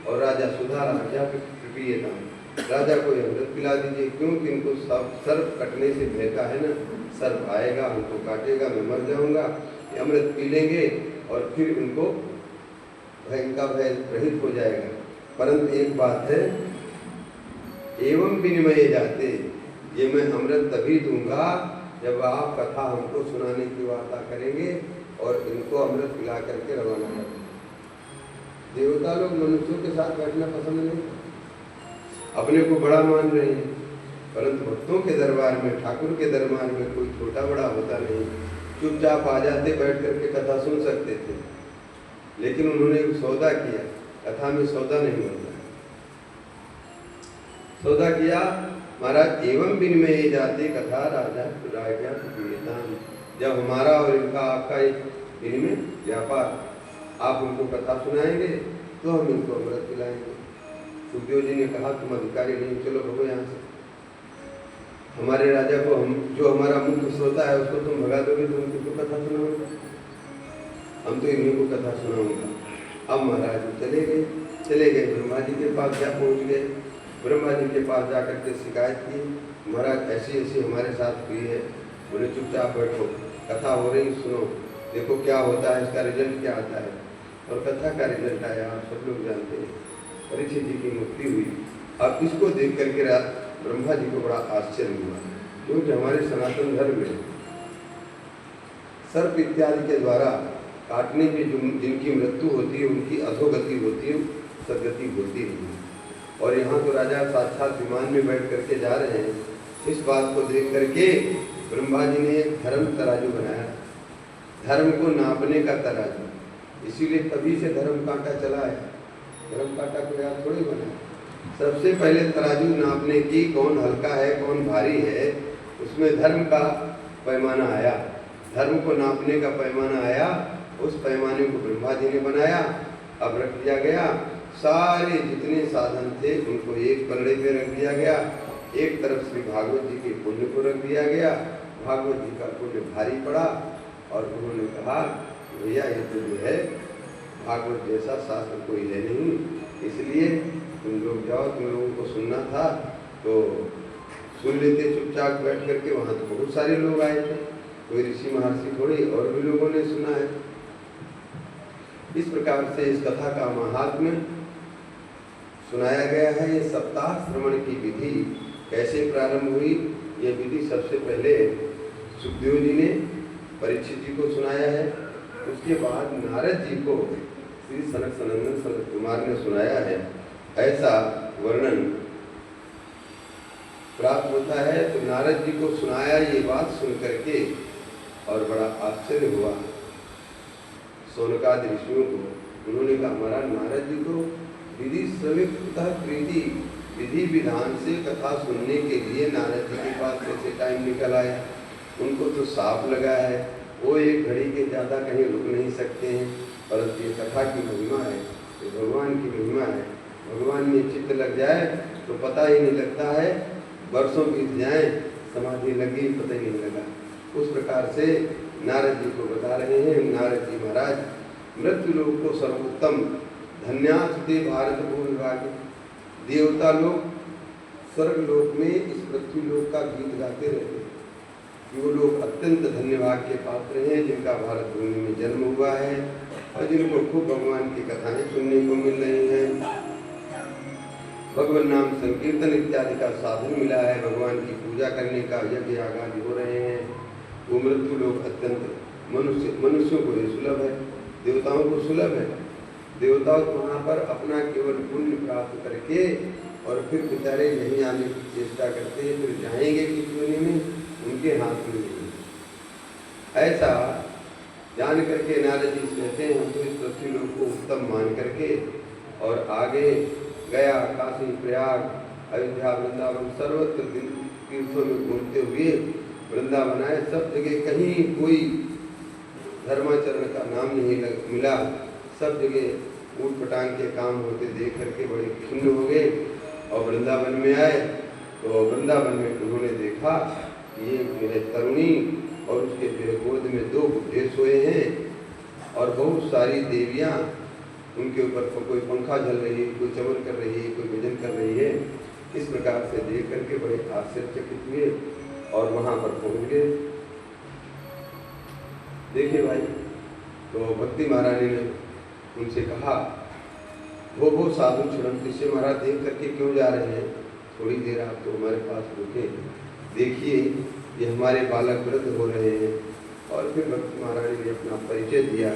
और राजा सुधा राजा प्रियता, राजा को ये अमृत पिला दीजिए, क्योंकि इनको सर्प कटने से भय का है ना, सर्प आएगा हमको काटेगा, मैं मर जाऊंगा, ये अमृत पी लेंगे और फिर उनको भय का भय रहित हो जाएगा। परंतु एक बात है, एवं विनिमय जाते, ये मैं अमृत तभी दूंगा जब आप कथा हमको सुनाने की वार्ता करेंगे और इनको अमृत पिला करके रवाना करेंगे। देवता लोग मनुष्यों के साथ बैठना पसंद नहीं, अपने को बड़ा मान रहे हैं, परंतु भक्तों के दरबार में, ठाकुर के दरबार में कोई छोटा बड़ा होता नहीं, चुपचाप आ जाते, बैठ करके कथा सुन सकते थे। लेकिन उन्होंने एक सौदा किया, कथा में सौदा नहीं होता, सौदा किया महाराज, एवं विनिमय जाते कथा राजा राजा प्रियताम, जब हमारा और इनका आपका एक विनिमय व्यापार, आप उनको कथा सुनाएंगे तो हम इनको अमृत पिलाएंगे। सुखदेव जी ने कहा तुम अधिकारी नहीं, चलो भगो यहाँ से, हमारे राजा को, हम जो हमारा मुख्य श्रोता है उसको तुम भगा दोगे तो हम किसको कथा सुनाओगे, हम तो इन्हीं को कथा सुनाऊंगा। अब महाराज चले गए ब्रह्मा जी के पास, क्या पहुँच गए, ब्रह्मा जी के पास जाकर के शिकायत की, महाराज ऐसी ऐसी हमारे साथ हुई है। बोले चुपचाप बैठो, कथा हो रही सुनो, देखो क्या होता है, इसका रिजल्ट क्या आता है। और कथा का रिजल्ट आया, आप सब लोग जानते हैं, परीक्षित जी की मुक्ति हुई। अब इसको देख करके ब्रह्मा जी को बड़ा आश्चर्य हुआ, क्योंकि हमारे सनातन धर्म में सर्प इत्यादि के द्वारा काटने में जिनकी मृत्यु होती है उनकी अधोगति होती है, सदगति होती नहीं। और यहाँ तो राजा साक्षात विमान में बैठ करके जा रहे हैं। इस बात को देख करके ब्रह्मा जी ने एक धर्म तराजू बनाया, धर्म को नापने का तराजू, इसीलिए तभी से धर्म कांटा चला है। धर्म कांटा कोई याद थोड़ी बना। सबसे पहले तराजू नापने की, कौन हल्का है कौन भारी है, उसमें धर्म का पैमाना आया। धर्म को नापने का पैमाना आया, उस पैमाने को ब्रह्मा जी ने बनाया। अब रख दिया गया, सारे जितने साधन थे उनको एक पलड़े पे रख दिया गया। एक तरफ से भागवत जी के पुण्य को रख दिया गया। भागवत जी का पुण्य भारी पड़ा और उन्होंने कहा भैया ये तो जो है भागवत जैसा शास्त्र कोई है नहीं, इसलिए तुम लोग जाओ, तुम लोगों को सुनना था तो सुन लेते चुपचाप बैठ करके। वहाँ तो बहुत सारे लोग आए थे, कोई ऋषि महर्षि थोड़ी, और भी लोगों ने सुना है। इस प्रकार से इस कथा का महात्म्य सुनाया गया है। ये सप्ताह श्रवण की विधि कैसे प्रारंभ हुई, ये विधि सबसे पहले सुखदेव जी ने परीक्षित जी को सुनाया है। उसके बाद नारद जी को श्री सनक सनंदन सनत कुमार ने सुनाया है। ऐसा वर्णन प्राप्त होता है। तो नारद जी को सुनाया ये बात सुन करके और बड़ा आश्चर्य हुआ शौनकादि ऋषियों को। उन्होंने कहा महाराज नारद जी को विधि श्रवितः प्रीति, विधि विधान से कथा सुनने के लिए नारद जी के पास कैसे टाइम निकल आया। उनको तो साफ लगा है, वो एक घड़ी के ज़्यादा कहीं रुक नहीं सकते हैं। परंतु ये कथा की महिमा है, ये भगवान की महिमा है। भगवान में चित्त लग जाए तो पता ही नहीं लगता है, वर्षों बीत जाए समाधि लगी पता ही नहीं लगा। उस प्रकार से नारद जी को बता रहे हैं। नारद जी महाराज मृत्यु लोक को सर्वोत्तम धन्यास्ते भारत भूमि भाग्य, देवता लोग स्वर्ग लोक में इस पृथ्वी लोक का गीत गाते रहते हैं कि वो लोग अत्यंत धन्यवाद के पात्र हैं जिनका भारत भूमि में जन्म हुआ है और जिनको खूब भगवान की कथाएं सुनने को मिल रही हैं, भगवान नाम संकीर्तन इत्यादि का साधन मिला है, भगवान की पूजा करने का यज्ञ याग आदि हो रहे हैं। वो मृत्यु लोग अत्यंत मनुष्यों को ये सुलभ है, देवताओं को सुलभ है। देवता वहाँ पर अपना केवल पुण्य प्राप्त करके और फिर बेचारे नहीं आने की चेष्टा करते हैं, फिर जाएंगे किस योनि में, उनके हाथ में नहीं। ऐसा जान करके नारद जी कहते हैं हम तो इस पृथ्वी लोक को उत्तम मान करके और आगे गया काशी प्रयाग अयोध्या वृंदावन सर्वत्र तीर्थों में घूमते हुए वृंदावन आए। सब जगह कहीं कोई धर्माचरण का नाम नहीं मिला, सब जगह ऊट पटांग के काम होते देख करके बड़े खिन्न हो गए और वृंदावन में आए। तो वृंदावन में उन्होंने देखा ये जो है तरुणी और उसके जो है गोद में दो बुढ़े सोए हैं और बहुत सारी देवियाँ उनके ऊपर कोई पंखा झल रही है, कोई चमन कर रही है, कोई भजन कर रही है। इस प्रकार से देख करके बड़े आश्चर्यचकित हुए और वहाँ पर पहुँच गए। देखिए भाई, तो भक्ति महारानी ने उनसे कहा वो साधु छुड़ंती से महाराज देख करके क्यों जा रहे हैं, थोड़ी देर आप तो हमारे पास रुके, देखिए ये हमारे बालक वृद्ध हो रहे हैं। और फिर भक्ति महारानी ने अपना परिचय दिया।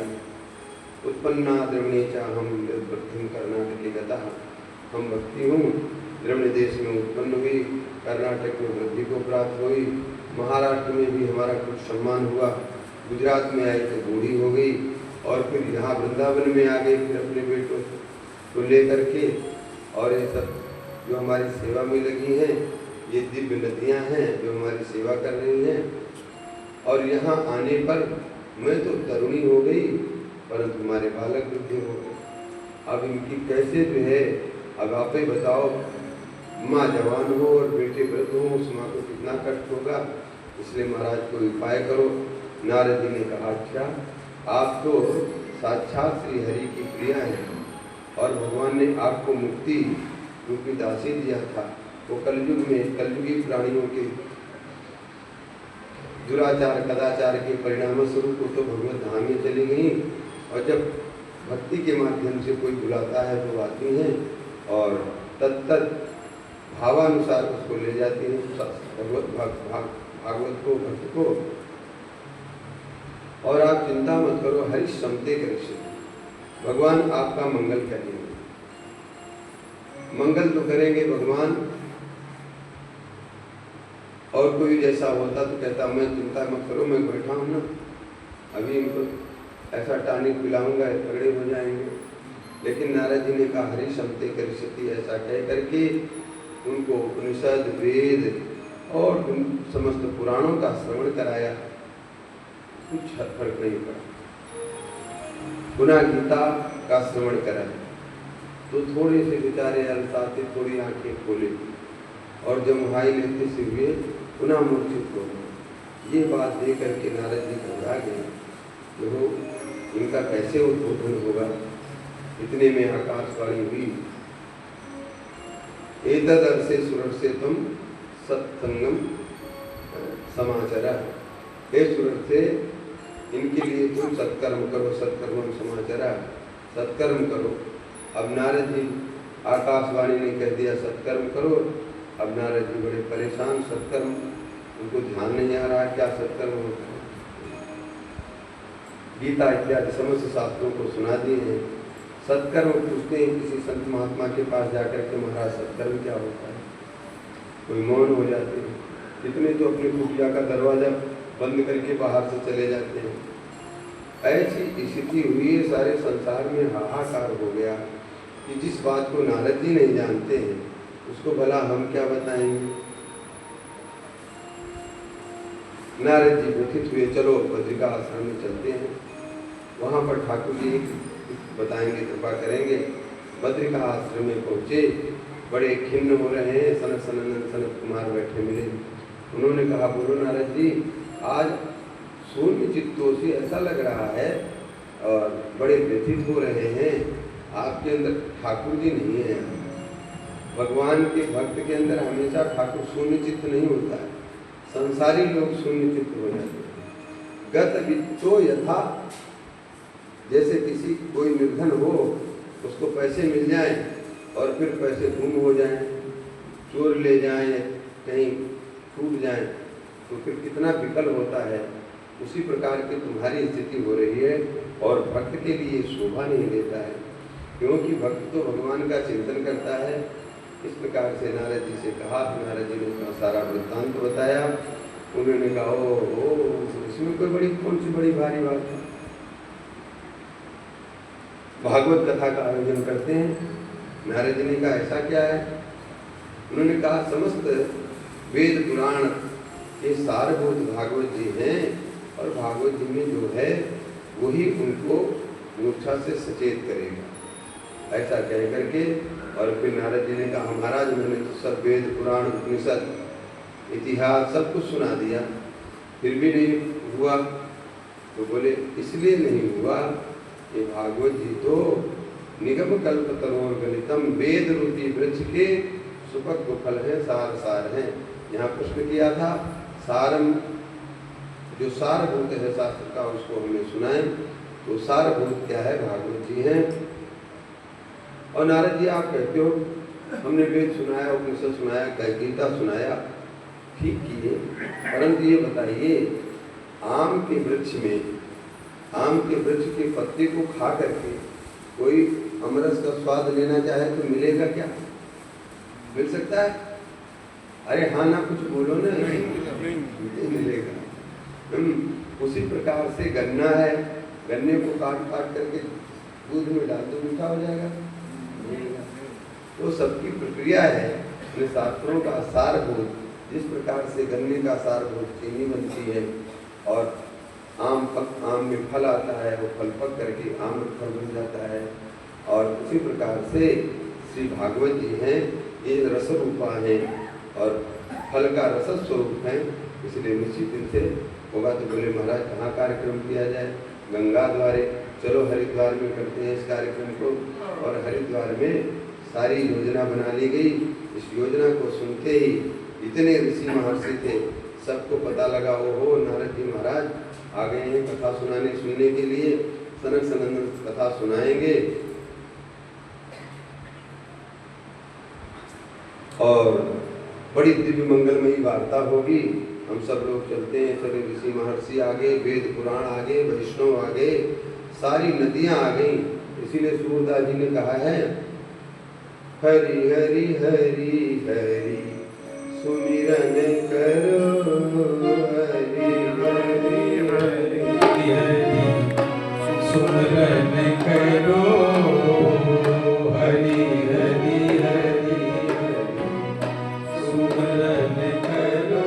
उत्पन्ना द्रविणी हम वृद्धिम कर्नाटक गता, हम भक्ति हूँ द्रविण देश में उत्पन्न हुई, कर्नाटक में वृद्धि को प्राप्त हुई, महाराष्ट्र में भी हमारा कुछ सम्मान हुआ, गुजरात में आई तो बूढ़ी हो गई और फिर यहाँ वृंदावन में आ गई फिर अपने बेटों को लेकर के। और ये सब जो हमारी सेवा में लगी हैं, ये दिव्य नदियाँ हैं जो हमारी सेवा कर रही हैं। और यहाँ आने पर मैं तो तरुणी हो गई परंतु हमारे बालक वृद्धि हो गए। अब इनकी कैसे जो है, अब आप ही बताओ, माँ जवान हो और बेटे वृद्ध हो, उस माँ को कितना कष्ट होगा। इसलिए महाराज कोई उपाय करो। नारद जी ने कहा अच्छा, आप तो साक्षात श्री हरि की प्रिया हैं और भगवान ने आपको मुक्ति रूपी दासी दिया था। वो कलयुग में कलयुगी प्राणियों के दुराचार कदाचार के परिणाम स्वरूप वो तो भगवत धाम में चली गई और जब भक्ति के माध्यम से कोई बुलाता है तो आती हैं और तत्त भावानुसार उसको ले जाती हैं भागवत को भक्त को। और आप चिंता मत करो, हरि समते करिष्य, भगवान आपका मंगल करेंगे। मंगल तो करेंगे भगवान। और कोई जैसा होता तो कहता मैं चिंता मत करो, मैं बैठा हूँ ना, अभी इनको ऐसा टॉनिक पिलाऊंगा तगड़े हो जाएंगे। लेकिन नारद जी ने कहा हरि शमते करिष्यति, ऐसा कह करके उनको उपनिषद वेद और उन समस्त पुराणों का श्रवण कराया। कुछ फर्क नहीं पड़ा। पुनः गीता का श्रवण कराया तो थोड़े से बेचारे अलसाते थोड़ी आंखें खोले और जब हाई लेते से हुए पुनः मूर्छित हो गए। ये बात देख करके नारद जी घबरा गए कि वो इनका कैसे उद्बोधन होगा। इतने में आकाशवाणी हुई, एतदर्शे सुरर्षे तुम सत्संगम समाचार, हे सुरर्षे इनके लिए तुम सत्कर्म करो, सत्कर्मम समाचार, सत्कर्म करो। अब नारद जी आकाशवाणी ने कह दिया सत्कर्म करो। अब नारद जी बड़े परेशान, सत्कर्म उनको ध्यान नहीं आ रहा क्या सत्कर्म होता है। गीता इत्यादि समस्त शास्त्रों को सुना दिए हैं। सत्कर्म पूछते हैं किसी संत महात्मा के पास जाकर के महाराज सत्कर्म क्या होता है, कोई मौन हो जाते हैं। कितने तो अपनी कुटिया का दरवाजा बंद करके बाहर से चले जाते हैं। ऐसी स्थिति हुई है, सारे संसार में हाहाकार हो गया कि जिस बात को नारद जी नहीं जानते हैं उसको भला हम क्या बताएंगे। नारद जी व्यथित हुए, चलो बद्रिका आश्रम में चलते हैं, वहाँ पर ठाकुर जी बताएंगे, कृपा करेंगे। बद्रिका आश्रम में पहुँचे, बड़े खिन्न हो रहे हैं। सनत कुमार बैठे मिले। उन्होंने कहा बोलो नारद जी, आज शून्य चित्तों से ऐसा लग रहा है और बड़े व्यथित हो रहे हैं। आपके अंदर ठाकुर जी नहीं है। भगवान के भक्त के अंदर हमेशा ठाकुर शून्य चित्त नहीं होता है, संसारी लोग शून्य चित्त हो जाते हैं। गत वित्तो यथा, जैसे किसी कोई निर्धन हो, उसको पैसे मिल जाए और फिर पैसे गुम हो जाएं, चोर ले जाएं, कहीं छूट जाएं, तो फिर कितना विकल होता है। उसी प्रकार की तुम्हारी स्थिति हो रही है और भक्त के लिए शोभा नहीं देता है, क्योंकि भक्त तो भगवान का चिंतन करता है। इस प्रकार से नारद जी से कहा। नारद जी ने उसका सारा वृत्तांत बताया। उन्होंने कहा ओ इसमें कोई कौन सी बड़ी भारी बात है। भागवत कथा का आयोजन करते हैं। नारद जी ने कहा ऐसा क्या है। उन्होंने कहा समस्त वेद पुराण के सारभूत भागवत जी हैं और भागवत जी में जो है वही उनको मूर्छा से सचेत करेगा, ऐसा कह करके। और फिर नारद जी ने कहा महाराज मैंने तो सब वेद पुराण उपनिषद इतिहास सब कुछ सुना दिया, फिर भी नहीं हुआ। तो बोले इसलिए नहीं हुआ कि भागवत जी तो निगम कल्प तरोर गलितम, वेद रूपी वृक्ष के सुपक फल है, सार सार हैं। यहाँ प्रश्न किया था सारम, जो सारभूत है शास्त्र का उसको हमें सुनाए। तो सारभूत क्या है, भागवत जी हैं। और नारद जी आप कहते हो हमने वेद सुनाया, उपनिषद सुनाया, गीता सुनाया, ठीक किए, परंतु ये बताइए आम के वृक्ष में, आम के वृक्ष के पत्ते को खा करके कोई अमरस का स्वाद लेना चाहे तो मिलेगा क्या, मिल सकता है? अरे हाँ ना कुछ बोलो ना, नहीं मिलेगा। उसी प्रकार से गन्ना है, गन्ने को काट काट करके दूध में डाल दो मीठा हो जाएगा, तो सबकी प्रक्रिया है। शास्त्रों का सारभूत, जिस प्रकार से गन्ने का सारभूत चीनी बनती है और आम में फल आता है, वो फल पक करके आम फल बन जाता है, और उसी प्रकार से श्री भागवत जी हैं, ये रस रूपा हैं और फल का रस स्वरूप है। इसलिए निश्चित दिन से होगा। तो बोले महाराज कहाँ कार्यक्रम किया जाए? गंगा द्वारे, चलो हरिद्वार में करते हैं इस कार्यक्रम को। और हरिद्वार में सारी योजना बना ली गई। इस योजना को सुनते ही इतने ऋषि महर्षि थे, सबको पता लगा ओहो नारद जी महाराज आ गए हैं कथा सुनने के लिए, सनक सनंदन कथा सुनाएंगे। और बड़ी दिव्य मंगलमयी वार्ता होगी। हम सब लोग चलते हैं, चले ऋषि महर्षि आगे, वेद पुराण आगे, वैष्णव आगे, सारी नदियां आ गई। इसीलिए सूरदास जी ने कहा है हरि हरि हरि हरि सुमिरन करो, हरि हरि हरि हरि सुमरन करो हरि हरि हरि सुमरन करो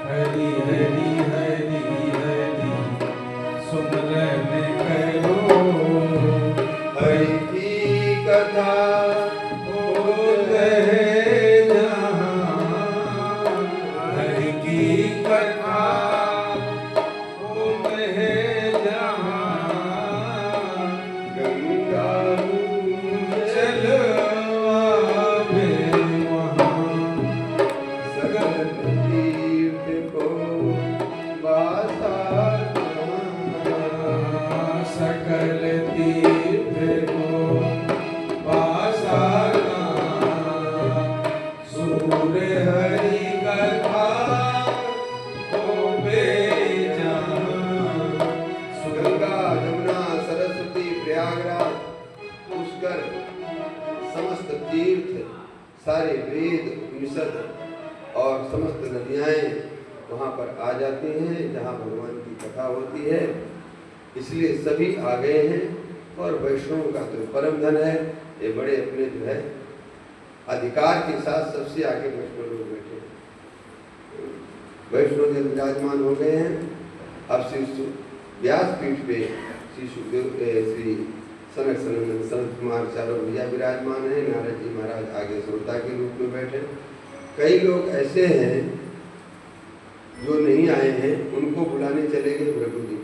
हरि हरि हरि हरि सुमरन करो हरि की कथा होत है जहाँ हरि की कथा होत है जहाँ गंगा चलो आवे वहाँ सकल तीर्थ को वासा सकल तीर्थ को पासाना सूर्य हरि कथा होवे जहाँ गंगा यमुना सरस्वती प्रयागराज पुष्कर समस्त तीर्थ सारे वेद उपनिषद और समस्त नदियाँ वहाँ पर आ जाती हैं जहाँ भगवान की कथा होती है। इसलिए सभी आ गए हैं और वैष्णव का तो परम धन है। ये बड़े अपने जो है अधिकार के साथ सबसे आगे वैष्णव लोग बैठे हैं। वैष्णव जब विराजमान हो गए हैं, अब श्री व्यासपीठ पे श्री सुखदेव श्री सनक सनंदन सनत कुमार चारों भैया विराजमान है। नारद जी महाराज आगे श्रोता के रूप में बैठे। कई लोग ऐसे हैं जो नहीं आए हैं, उनको बुलाने चले गए भृगु जी।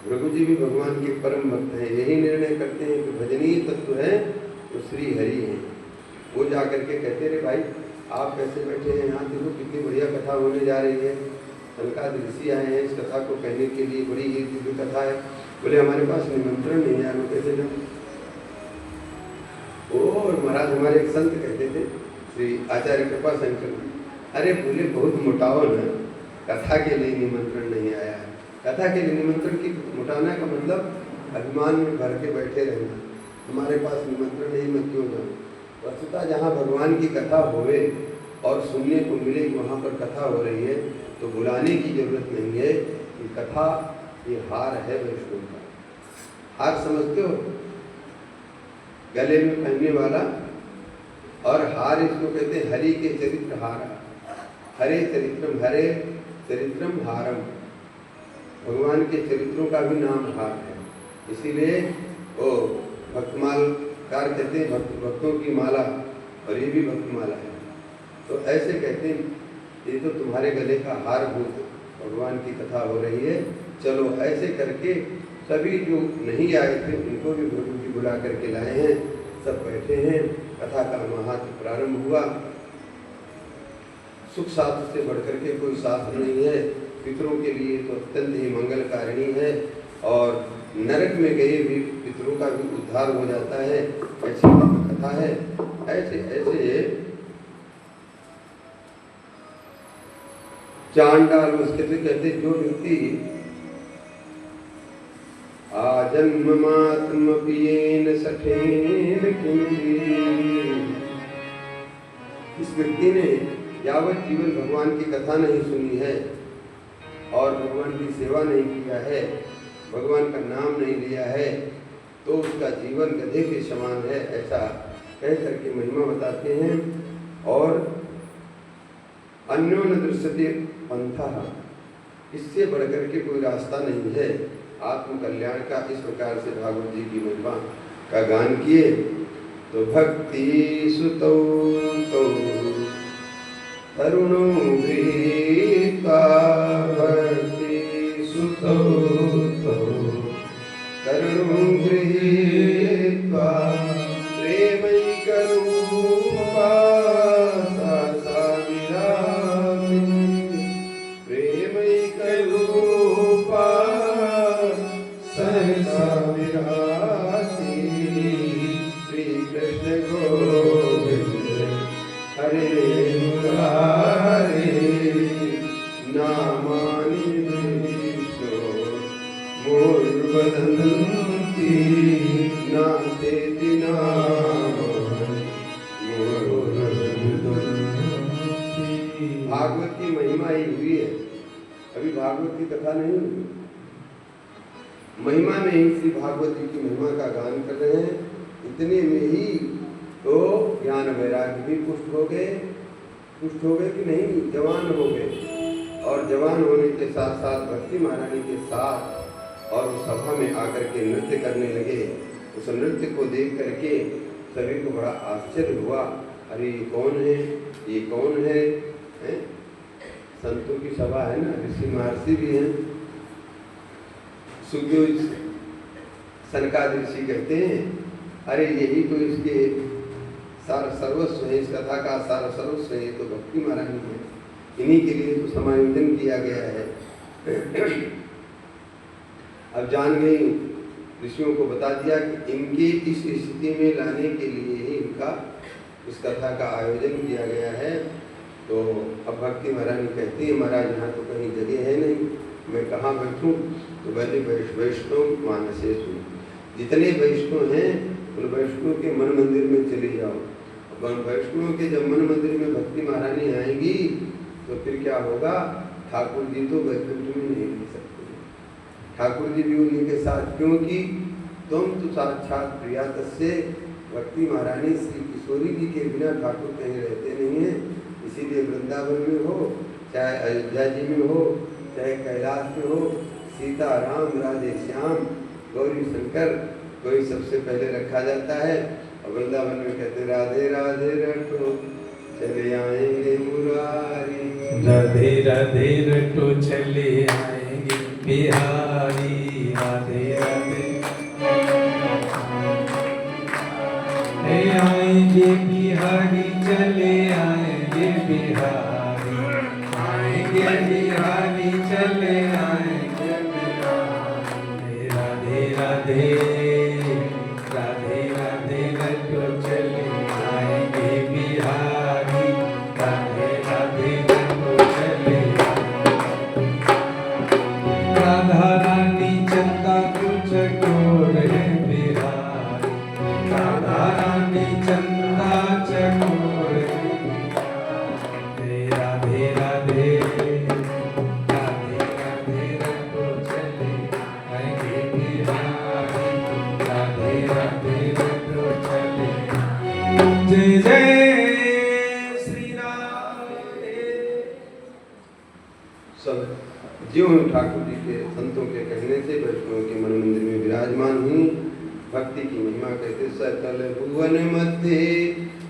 भृगु जी भी भगवान के परम भक्त हैं, यही निर्णय करते हैं कि भजनीय तत्व है तो श्री हरि हैं। वो जा करके कहते रे भाई आप कैसे बैठे हैं यहाँ, देखो कितनी बढ़िया कथा होने जा रही है। सनकादि ऋषि आए हैं इस कथा को कहने के लिए, बड़ी ये दिव्य कथा है। बोले हमारे पास निमंत्रण नहीं है, वो कैसे जाए। और महाराज हमारे एक संत कहते थे श्री आचार्य कृपा शंकर, अरे बोले बहुत मोटावन है, कथा के लिए निमंत्रण नहीं आया है। कथा के लिए निमंत्रण की मोटाना का मतलब अभिमान में भर के बैठे रहना। हमारे पास निमंत्रण नहीं, मैं क्यों जाऊँ। वस्तुतः जहाँ भगवान की कथा होवे और सुनने को मिले कि वहाँ पर कथा हो रही है तो बुलाने की जरूरत नहीं है। कि कथा ये हार है वैष्णव का। हार समझते हो, गले में पहनने वाला, और हार इसको कहते हैं हरि के चरित्र हारा। हरे चरित्रम हारम, भगवान के चरित्रों का भी नाम हार है। इसीलिए वो भक्तमालकार कहते हैं भक्तों की माला, और ये भी भक्तमाला है। तो ऐसे कहते हैं ये तो तुम्हारे गले का हार भूत भगवान की कथा हो रही है। चलो ऐसे करके सभी जो नहीं आए थे उनको भी भृगु जी बुला करके लाए हैं। सब बैठे हैं, कथा का महात्म प्रारंभ हुआ। सुख शास्त्र से बढ़कर के कोई शास्त्र नहीं है। पितरों के लिए तो अत्यंत ही मंगलकारिणी है, और नरक में गए भी पितरों का भी उद्धार हो जाता है। ऐसी कथा है। ऐसे ऐसे चांडाल उसके से कहते जो व्यक्ति आजन्मात्म पियेन सठेन किंदी, इस व्यक्ति ने यावत जीवन भगवान की कथा नहीं सुनी है और भगवान की सेवा नहीं किया है, भगवान का नाम नहीं लिया है, तो उसका जीवन गधे के समान है। ऐसा कह करके महिमा बताते हैं। और अन्यो न दृश्यते पंथा, इससे बढ़कर के कोई रास्ता नहीं है आत्म कल्याण का। इस प्रकार से भागवत जी की महिमा का गान किए। तो भक्ति सुतौ तौ तरुणो गृहीत्वा, भक्ति सुतौ तौ तरुणो गृहीत्वा, प्रेमैकरूपा सा विरासिनी, प्रेमैकरूपा सहसा विरासिनी, श्री कृष्ण गोविंद हरे मुरारे, नामानि विष्णो मूर्वदन्ति, नास्तेति नामानि मूर्वदन्ति। भागवत की महिमा ही हुई है, अभी भागवत की कथा नहीं हुई। महिमा में ही श्री भागवत जी की महिमा का गान कर रहे हैं। इतने में ही तो ज्ञान वैराग्य भी पुष्ट हो गए कि नहीं, जवान हो गए। और जवान होने के साथ साथ भक्ति महारानी के साथ और उस सभा में आकर के नृत्य करने लगे। उस नृत्य को देख करके सभी को बड़ा आश्चर्य हुआ, अरे ये कौन है, ये कौन है, हैं? संतों की सभा है ना, ऋषि महर्षि भी हैं। सुखदेव सनकादि ऋषि कहते हैं, अरे यही तो इसके सारा सर्वस्व है, इस कथा का सारा सर्वस्व है, तो भक्ति महारानी है, इन्हीं के लिए तो समायोजन किया गया है। अब जान गई, ऋषियों को बता दिया कि इनके इस स्थिति में लाने के लिए ही इनका इस कथा का आयोजन किया गया है। तो अब भक्ति महारानी कहती है, महाराज यहाँ तो कहीं जगह है नहीं, मैं कहाँ बैठूँ? तो बोले वैष्णव मानसे सुन, जितने वैष्णव हैं उन वैष्णव के मन मंदिर में चले जाओ। वैष्णव के जब मन मंदिर में भक्ति महारानी आएंगी तो फिर क्या होगा, ठाकुर जी तो वैकुंठ में नहीं रह सकते, ठाकुर जी भी उन्हीं के साथ, क्योंकि तुम तो साक्षात प्रिया तस्से, भक्ति महारानी श्री किशोरी जी के बिना ठाकुर कहीं रहते नहीं हैं। इसीलिए वृंदावन में हो, चाहे अयोध्या जी में हो, चाहे कैलाश में हो, सीता राम राधे श्याम गौरी शंकर कोई सबसे पहले रखा जाता है। और वृंदावन में कहते राधे राधे रटो चले आएंगे मुरारी, राधे राधे रटो चले आएंगे बिहारी, राधे राधे आएंगे बिहारी, चले आएंगे बिहारी, आएंगे बिहारी, चले आएंगे बिहारी, राधे राधे राधे राधे रटो चले आएंगे बिहारी, राधे राधे रटो चले राधा रानी चंदा कुछ चकोर है बिहारी, राधा रानी चंदा चकोर है, राधे राधे राधे राधे रटो चले आएंगे बिहारी, राधे राधे रटो चले। जय जय श्री राधे। सब ज्यों ठाकुर जी के संतों के कहने से वैष्णव के मन मंदिर में विराजमान हुई। भक्ति की महिमा कहते, सकल भुवन मध्य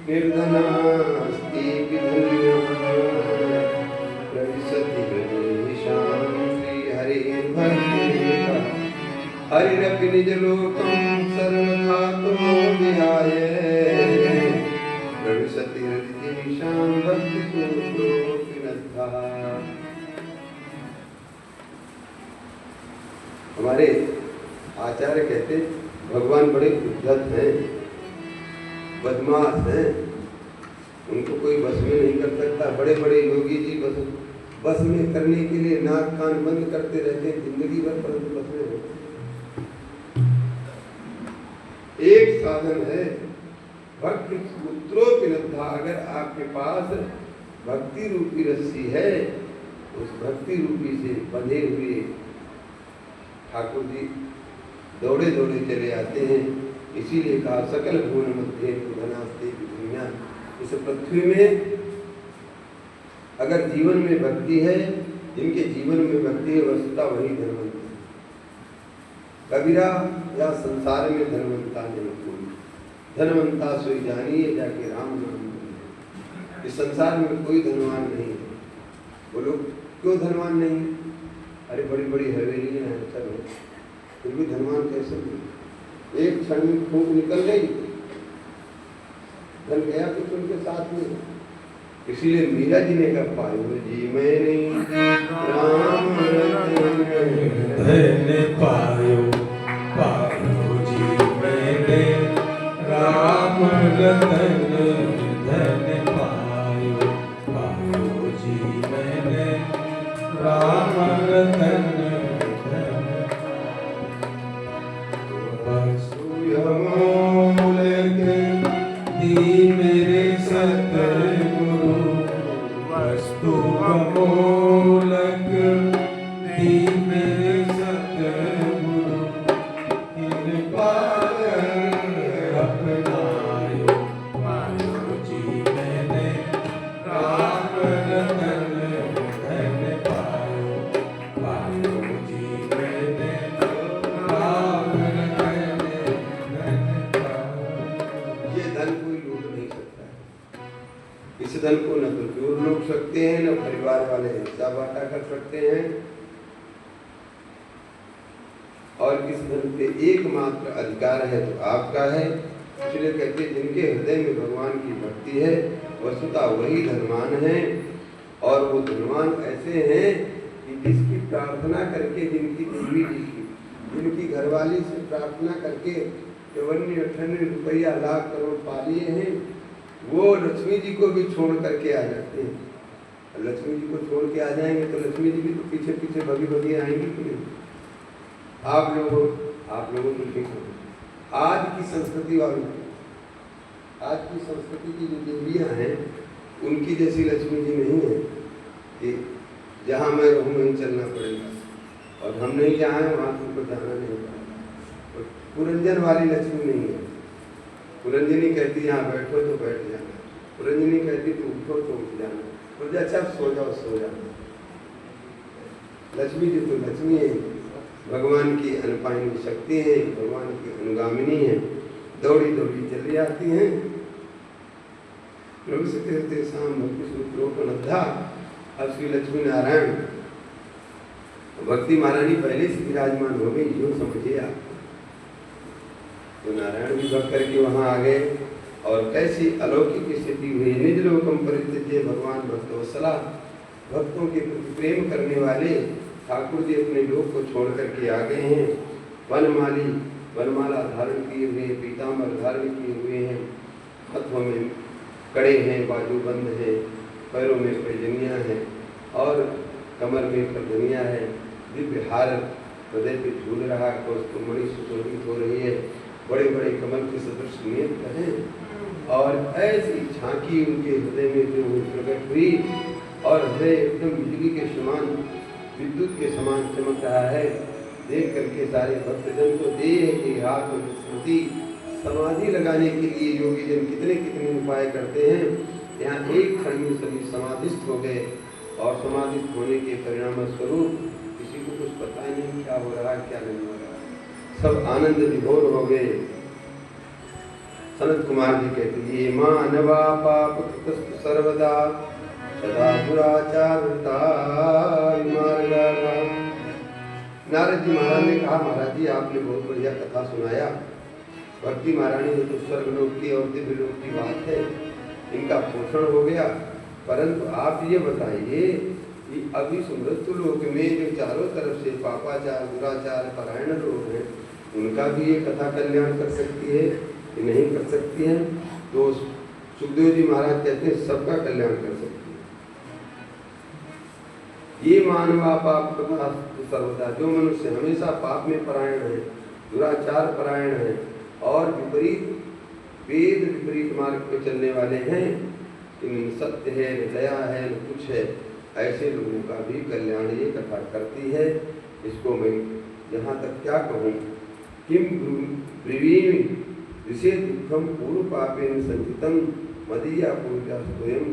निर्धनास्ति विधन्या, प्रविशति हृदयेषां श्री हरि भक्तिरेका, हरिरपि निज लोकं सर्वथा तो विहाय, प्रविशति हृदयेषां भक्तिपूर्णोऽपि नद्धा। हमारे आचार्य कहते भगवान बड़े उद्धत हैं, बदमाश हैं, उनको कोई बस में नहीं कर सकता। बड़े बड़े योगी जी बस में करने के लिए नाक कान बंद करते रहते हैं जिंदगी भर, परंतु बस में नहीं। एक साधन है भक्ति पुत्रों नद्धा, अगर आपके पास भक्ति रूपी रस्सी है, उस भक्ति रूपी से बंधे हुए ठाकुर जी दौड़े दौड़े चले आते हैं। इसीलिए कहा सकल भुवन मध्य धनास्ते दुनिया, इस पृथ्वी में अगर जीवन में भक्ति है, जिनके जीवन में भक्ति है वस्तुतः वही धनवंत है। कबीरा या संसार में धनवंता नहीं कोई, धनवंता सोई जानिए जाके राम नाम। इस संसार में कोई धनवान नहीं है। बोलो क्यों धनवान नहीं? अरे बड़ी बड़ी हवेलियां हैं सब, फिर भी धनवान कैसे हुए? एक क्षण में फूंक निकल गई, धन गया कुछ उनके साथ में। इसीलिए मीरा जी ने कहा, पायो जी मैंने राम रतन धन पायो, पायो जी मैंने राम रतन, धन पायो, पायो जी मैंने राम रतन, दी मेरे सतगुरु, वस्तु अमोलक दी मेरे सतगुरु, धन कोई लूट नहीं सकता है। इस धन को न तो चोर लूट सकते हैं, न परिवार वाले हिस्सा बांटा कर सकते हैं, और इस धन पे एकमात्र अधिकार है तो आपका है। इसलिए कहते हैं जिनके हृदय में भगवान की भक्ति है वस्तुतः वही धनवान है। और वो धनवान ऐसे हैं कि जिसकी प्रार्थना करके, जिनकी देवी जी की, जिनकी घरवाली से प्रार्थना करके 58 रुपया लाख करोड़ पा लिए हैं, वो लक्ष्मी जी को भी छोड़ करके आ जाते हैं। लक्ष्मी जी को छोड़ के आ जाएंगे तो लक्ष्मी जी भी तो पीछे पीछे भगी भगी आएंगी कि नहीं? आप लोगों को ठीक हो। आज की संस्कृति वालों की, आज की संस्कृति की जो देवियाँ हैं उनकी जैसी लक्ष्मी जी नहीं है कि जहाँ मैं रहूँ वहीं चलना पड़ेगा, और हम नहीं जहाँ हैं वहाँ तुमको जाना नहीं पड़ेगा। पुरंजन वाली लक्ष्मी नहीं है। पुरंजनी कहती यहाँ बैठो तो बैठ जाना, पुरंजनी कहती तो उठो तो उठ जाना, बोलते अच्छा सो जाओ सो जाना। लक्ष्मी जी तो लक्ष्मी है, भगवान की अनुपायनी शक्ति है, भगवान की अनुगामिनी है, दौड़ी दौड़ी चली आती हैं। प्रभु से कहते शाम भक्ति सूत्रोपनद्धा। अब श्री लक्ष्मी नारायण भक्ति महारानी पहले से विराजमान हो गई, यूँ समझिए आप। तो नारायण भी भक्त करके वहाँ आ गए, और कैसी अलौकिक स्थिति हुई। निज लोकम परित्यज्य भगवान भक्त वत्सला। भक्तों के प्रति प्रेम करने वाले ठाकुर जी अपने लोक को छोड़ करके आ गए हैं। वनमाला धारण किए हुए, पीताम्बर धारण किए हुए हैं, हाथों में कड़े हैं, बाजूबंद हैं, पैरों में पैजनियाँ हैं, और कमर में करधनियाँ है, दिव्य हार हृदय पे झूल रहा, कौस्तुभमणि सुशोभित हो रही है, बड़े बड़े कमल के सदृश नेत्र हैं, और ऐसी झांकी उनके हृदय में जो प्रकट हुई, और हृदय एकदम बिजली के समान, विद्युत के समान चमक रहा है। देख करके सारे भक्तजन को देह के हाथ में स्मृति समाधि लगाने के लिए योगी जन कितने कितने उपाय करते हैं। यहाँ एक क्षण में सभी समाधिस्थ हो गए, और समाधिस्थ होने के परिणाम स्वरूप किसी को कुछ पता ही नहीं क्या हो रहा क्या नहीं हो रहा, सब आनंद विभोर हो गए। सनत कुमार जी कहते ये मानवा पाप कृतस्तु सर्वदा सदा दुराचारता। नारद जी महाराज ने कहा महाराज जी आपने बहुत बढ़िया कथा सुनाया। भक्ति महारानी ने तो स्वर्ग लोक की और दिव्य लोक की बात है, इनका पोषण हो गया, परंतु आप ये बताइए कि अभी मृत्यु लोक में जो चारों तरफ से पापाचार दुराचार परायण लोग हैं, उनका भी ये कथा कल्याण कर सकती है कि नहीं कर सकती है? तो सुखदेव जी महाराज कहते हैं सबका कल्याण कर सकती है। ये मानवा पाप सर्वदा, जो मनुष्य हमेशा पाप में परायण है, दुराचार परायण है, और विपरीत वेद विपरीत मार्ग पर चलने वाले हैं, इन सत्य है न दया है न कुछ है, ऐसे लोगों का भी कल्याण ये कथा करती है। इसको मैं यहाँ तक क्या कहूँ, किम ब्रवीमि ऋषे दुखम पूर्व पापेन संचितम मदीया पूजा स्वयं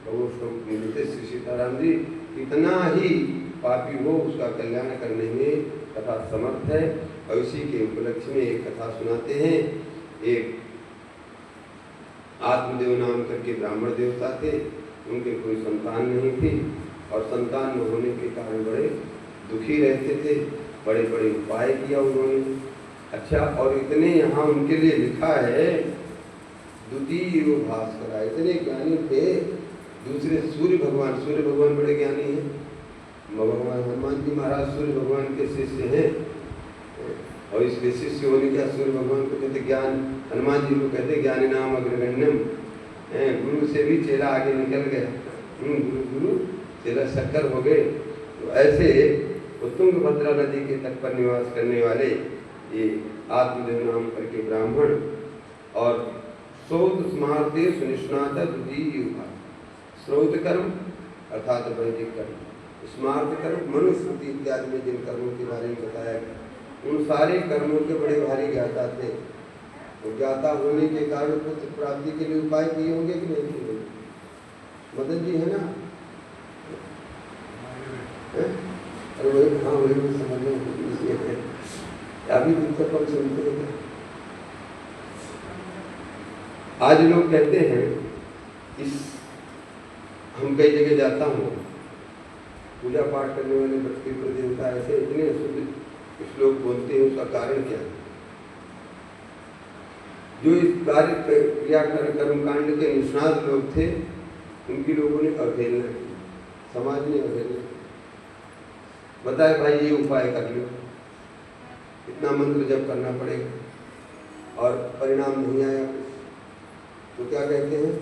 कवोष्टम मिलते। श्री सीताराम जी कितना ही पापी हो उसका कल्याण करने में कथा समर्थ है, और इसी के उपलक्ष्य में एक कथा सुनाते हैं। एक आत्मदेव नाम करके ब्राह्मण देवता थे, उनके कोई संतान नहीं थी, और संतान न होने के कारण बड़े दुखी रहते थे। बड़े बड़े उपाय किया उन्होंने। अच्छा, और इतने यहाँ उनके लिए लिखा है द्वितीय भास्कर, इतने ज्ञानी थे। दूसरे सूर्य भगवान बड़े ज्ञानी हैं। भगवान हनुमान जी महाराज सूर्य भगवान के शिष्य हैं, और इसके शिष्य होने क्या सूर्य भगवान को कहते ज्ञान, हनुमान जी को कहते ज्ञानी नाम अग्रगण्यम। गुरु से भी चेला आगे निकल गया, गुरु चेला शक्कर हो गए। तो ऐसे तुंगभद्रा नदी के तट पर निवास करने वाले ये आत्मदेव नाम करके ब्राह्मण, और श्रोत स्मारते सुनिष्णाता द्वितीय उपाय। श्रोत कर्म अर्थात वैदिक कर्म, स्मार्त कर्म मनुस्मृति इत्यादि में जिन कर्मों के बारे में बताया गया, उन सारे कर्मों के बड़े भारी ज्ञाता थे। तो ज्ञाता होने के कारण पुत्र प्राप्ति के लिए उपाय किए होंगे कि नहीं किए होंगे? मदन जी है ना? अरे वही, हाँ वही मैं समझ रहा अभी दिन तक हम सुनते हैं। आज लोग कहते हैं हम कई जगह जाता हूँ, पूजा पाठ करने वाले व्यक्ति को देवता ऐसे इतने शुद्ध श्लोक बोलते हैं, उसका कारण क्या है? जो इस कार्य क्रिया कर्मकांड के निष्णात लोग थे, उनकी लोगों ने अवहेलना की, समाज ने अवहेलना की। बताए भाई ये उपाय कर लो, इतना मंत्र जप करना पड़ेगा और परिणाम नहीं आया तो क्या कहते हैं?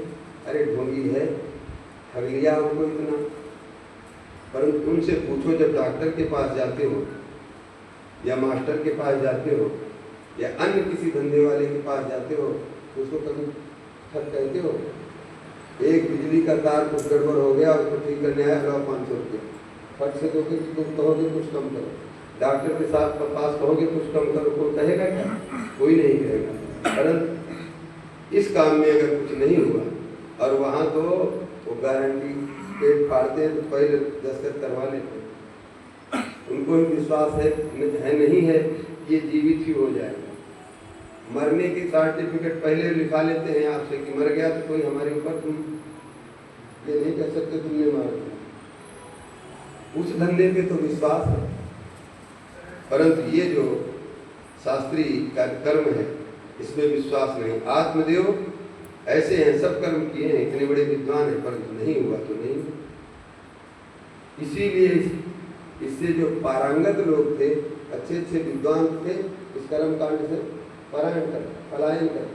अरे ढोंगी है, ठग लिया उनको इतना। परंतु उनसे पूछो, जब डॉक्टर के पास जाते हो या मास्टर के पास जाते हो या अन्य किसी धंधे वाले के पास जाते हो तो उसको कभी ठग कहते हो? एक बिजली का तार कुछ गड़बड़ हो गया, उसको ठीक करने आया, लो 500 रुपये। फट से दोगे, तुम कहोगे कुछ कम करो। डॉक्टर के साथ पास कहोगे कुछ कम करो, कोई कहेगा क्या? कोई नहीं कहेगा। परंतु इस काम में अगर कुछ नहीं हुआ और वहाँ तो वो गारंटी पेट फाड़ते हैं तो पहले दस्तखत करवा लेते हैं। उनको ही विश्वास है नहीं है ये जीवित ही हो जाएगा। मरने की सर्टिफिकेट पहले लिखा लेते हैं आपसे कि मर गया, तो कोई हमारे ऊपर तुम ये नहीं कह सकते तुमने मार दिया। उस धंधे पे तो विश्वास है, परंतु ये जो शास्त्रीय कर्म है इसमें विश्वास नहीं। आत्मदेव ऐसे हैं, सब कर्म किए हैं, इतने बड़े विद्वान हैं, परंतु नहीं हुआ तो नहीं। इसीलिए इससे जो पारंगत लोग थे, अच्छे अच्छे विद्वान थे, इस कर्म कांड से पलायन कर।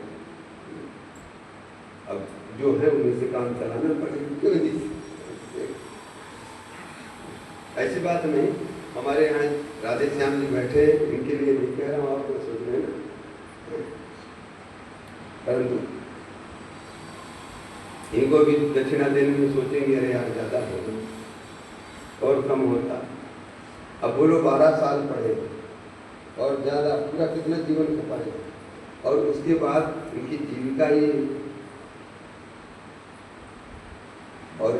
अब जो है उन्हीं से काम चलाना पड़ेगा, क्यों जी? ऐसी बात नहीं। हमारे यहाँ राधे श्याम जी बैठे हैं, इनके लिए नहीं कह रहा हूँ, आप सोच रहे हैं ना, परंतु इनको भी दक्षिणा देने में सोचेंगे अरे यार ज़्यादा हो और कम होता। अब बोलो 12 साल पढ़े और ज़्यादा पूरा कितना जीवन खपाए और उसके बाद इनकी जीविका ये, और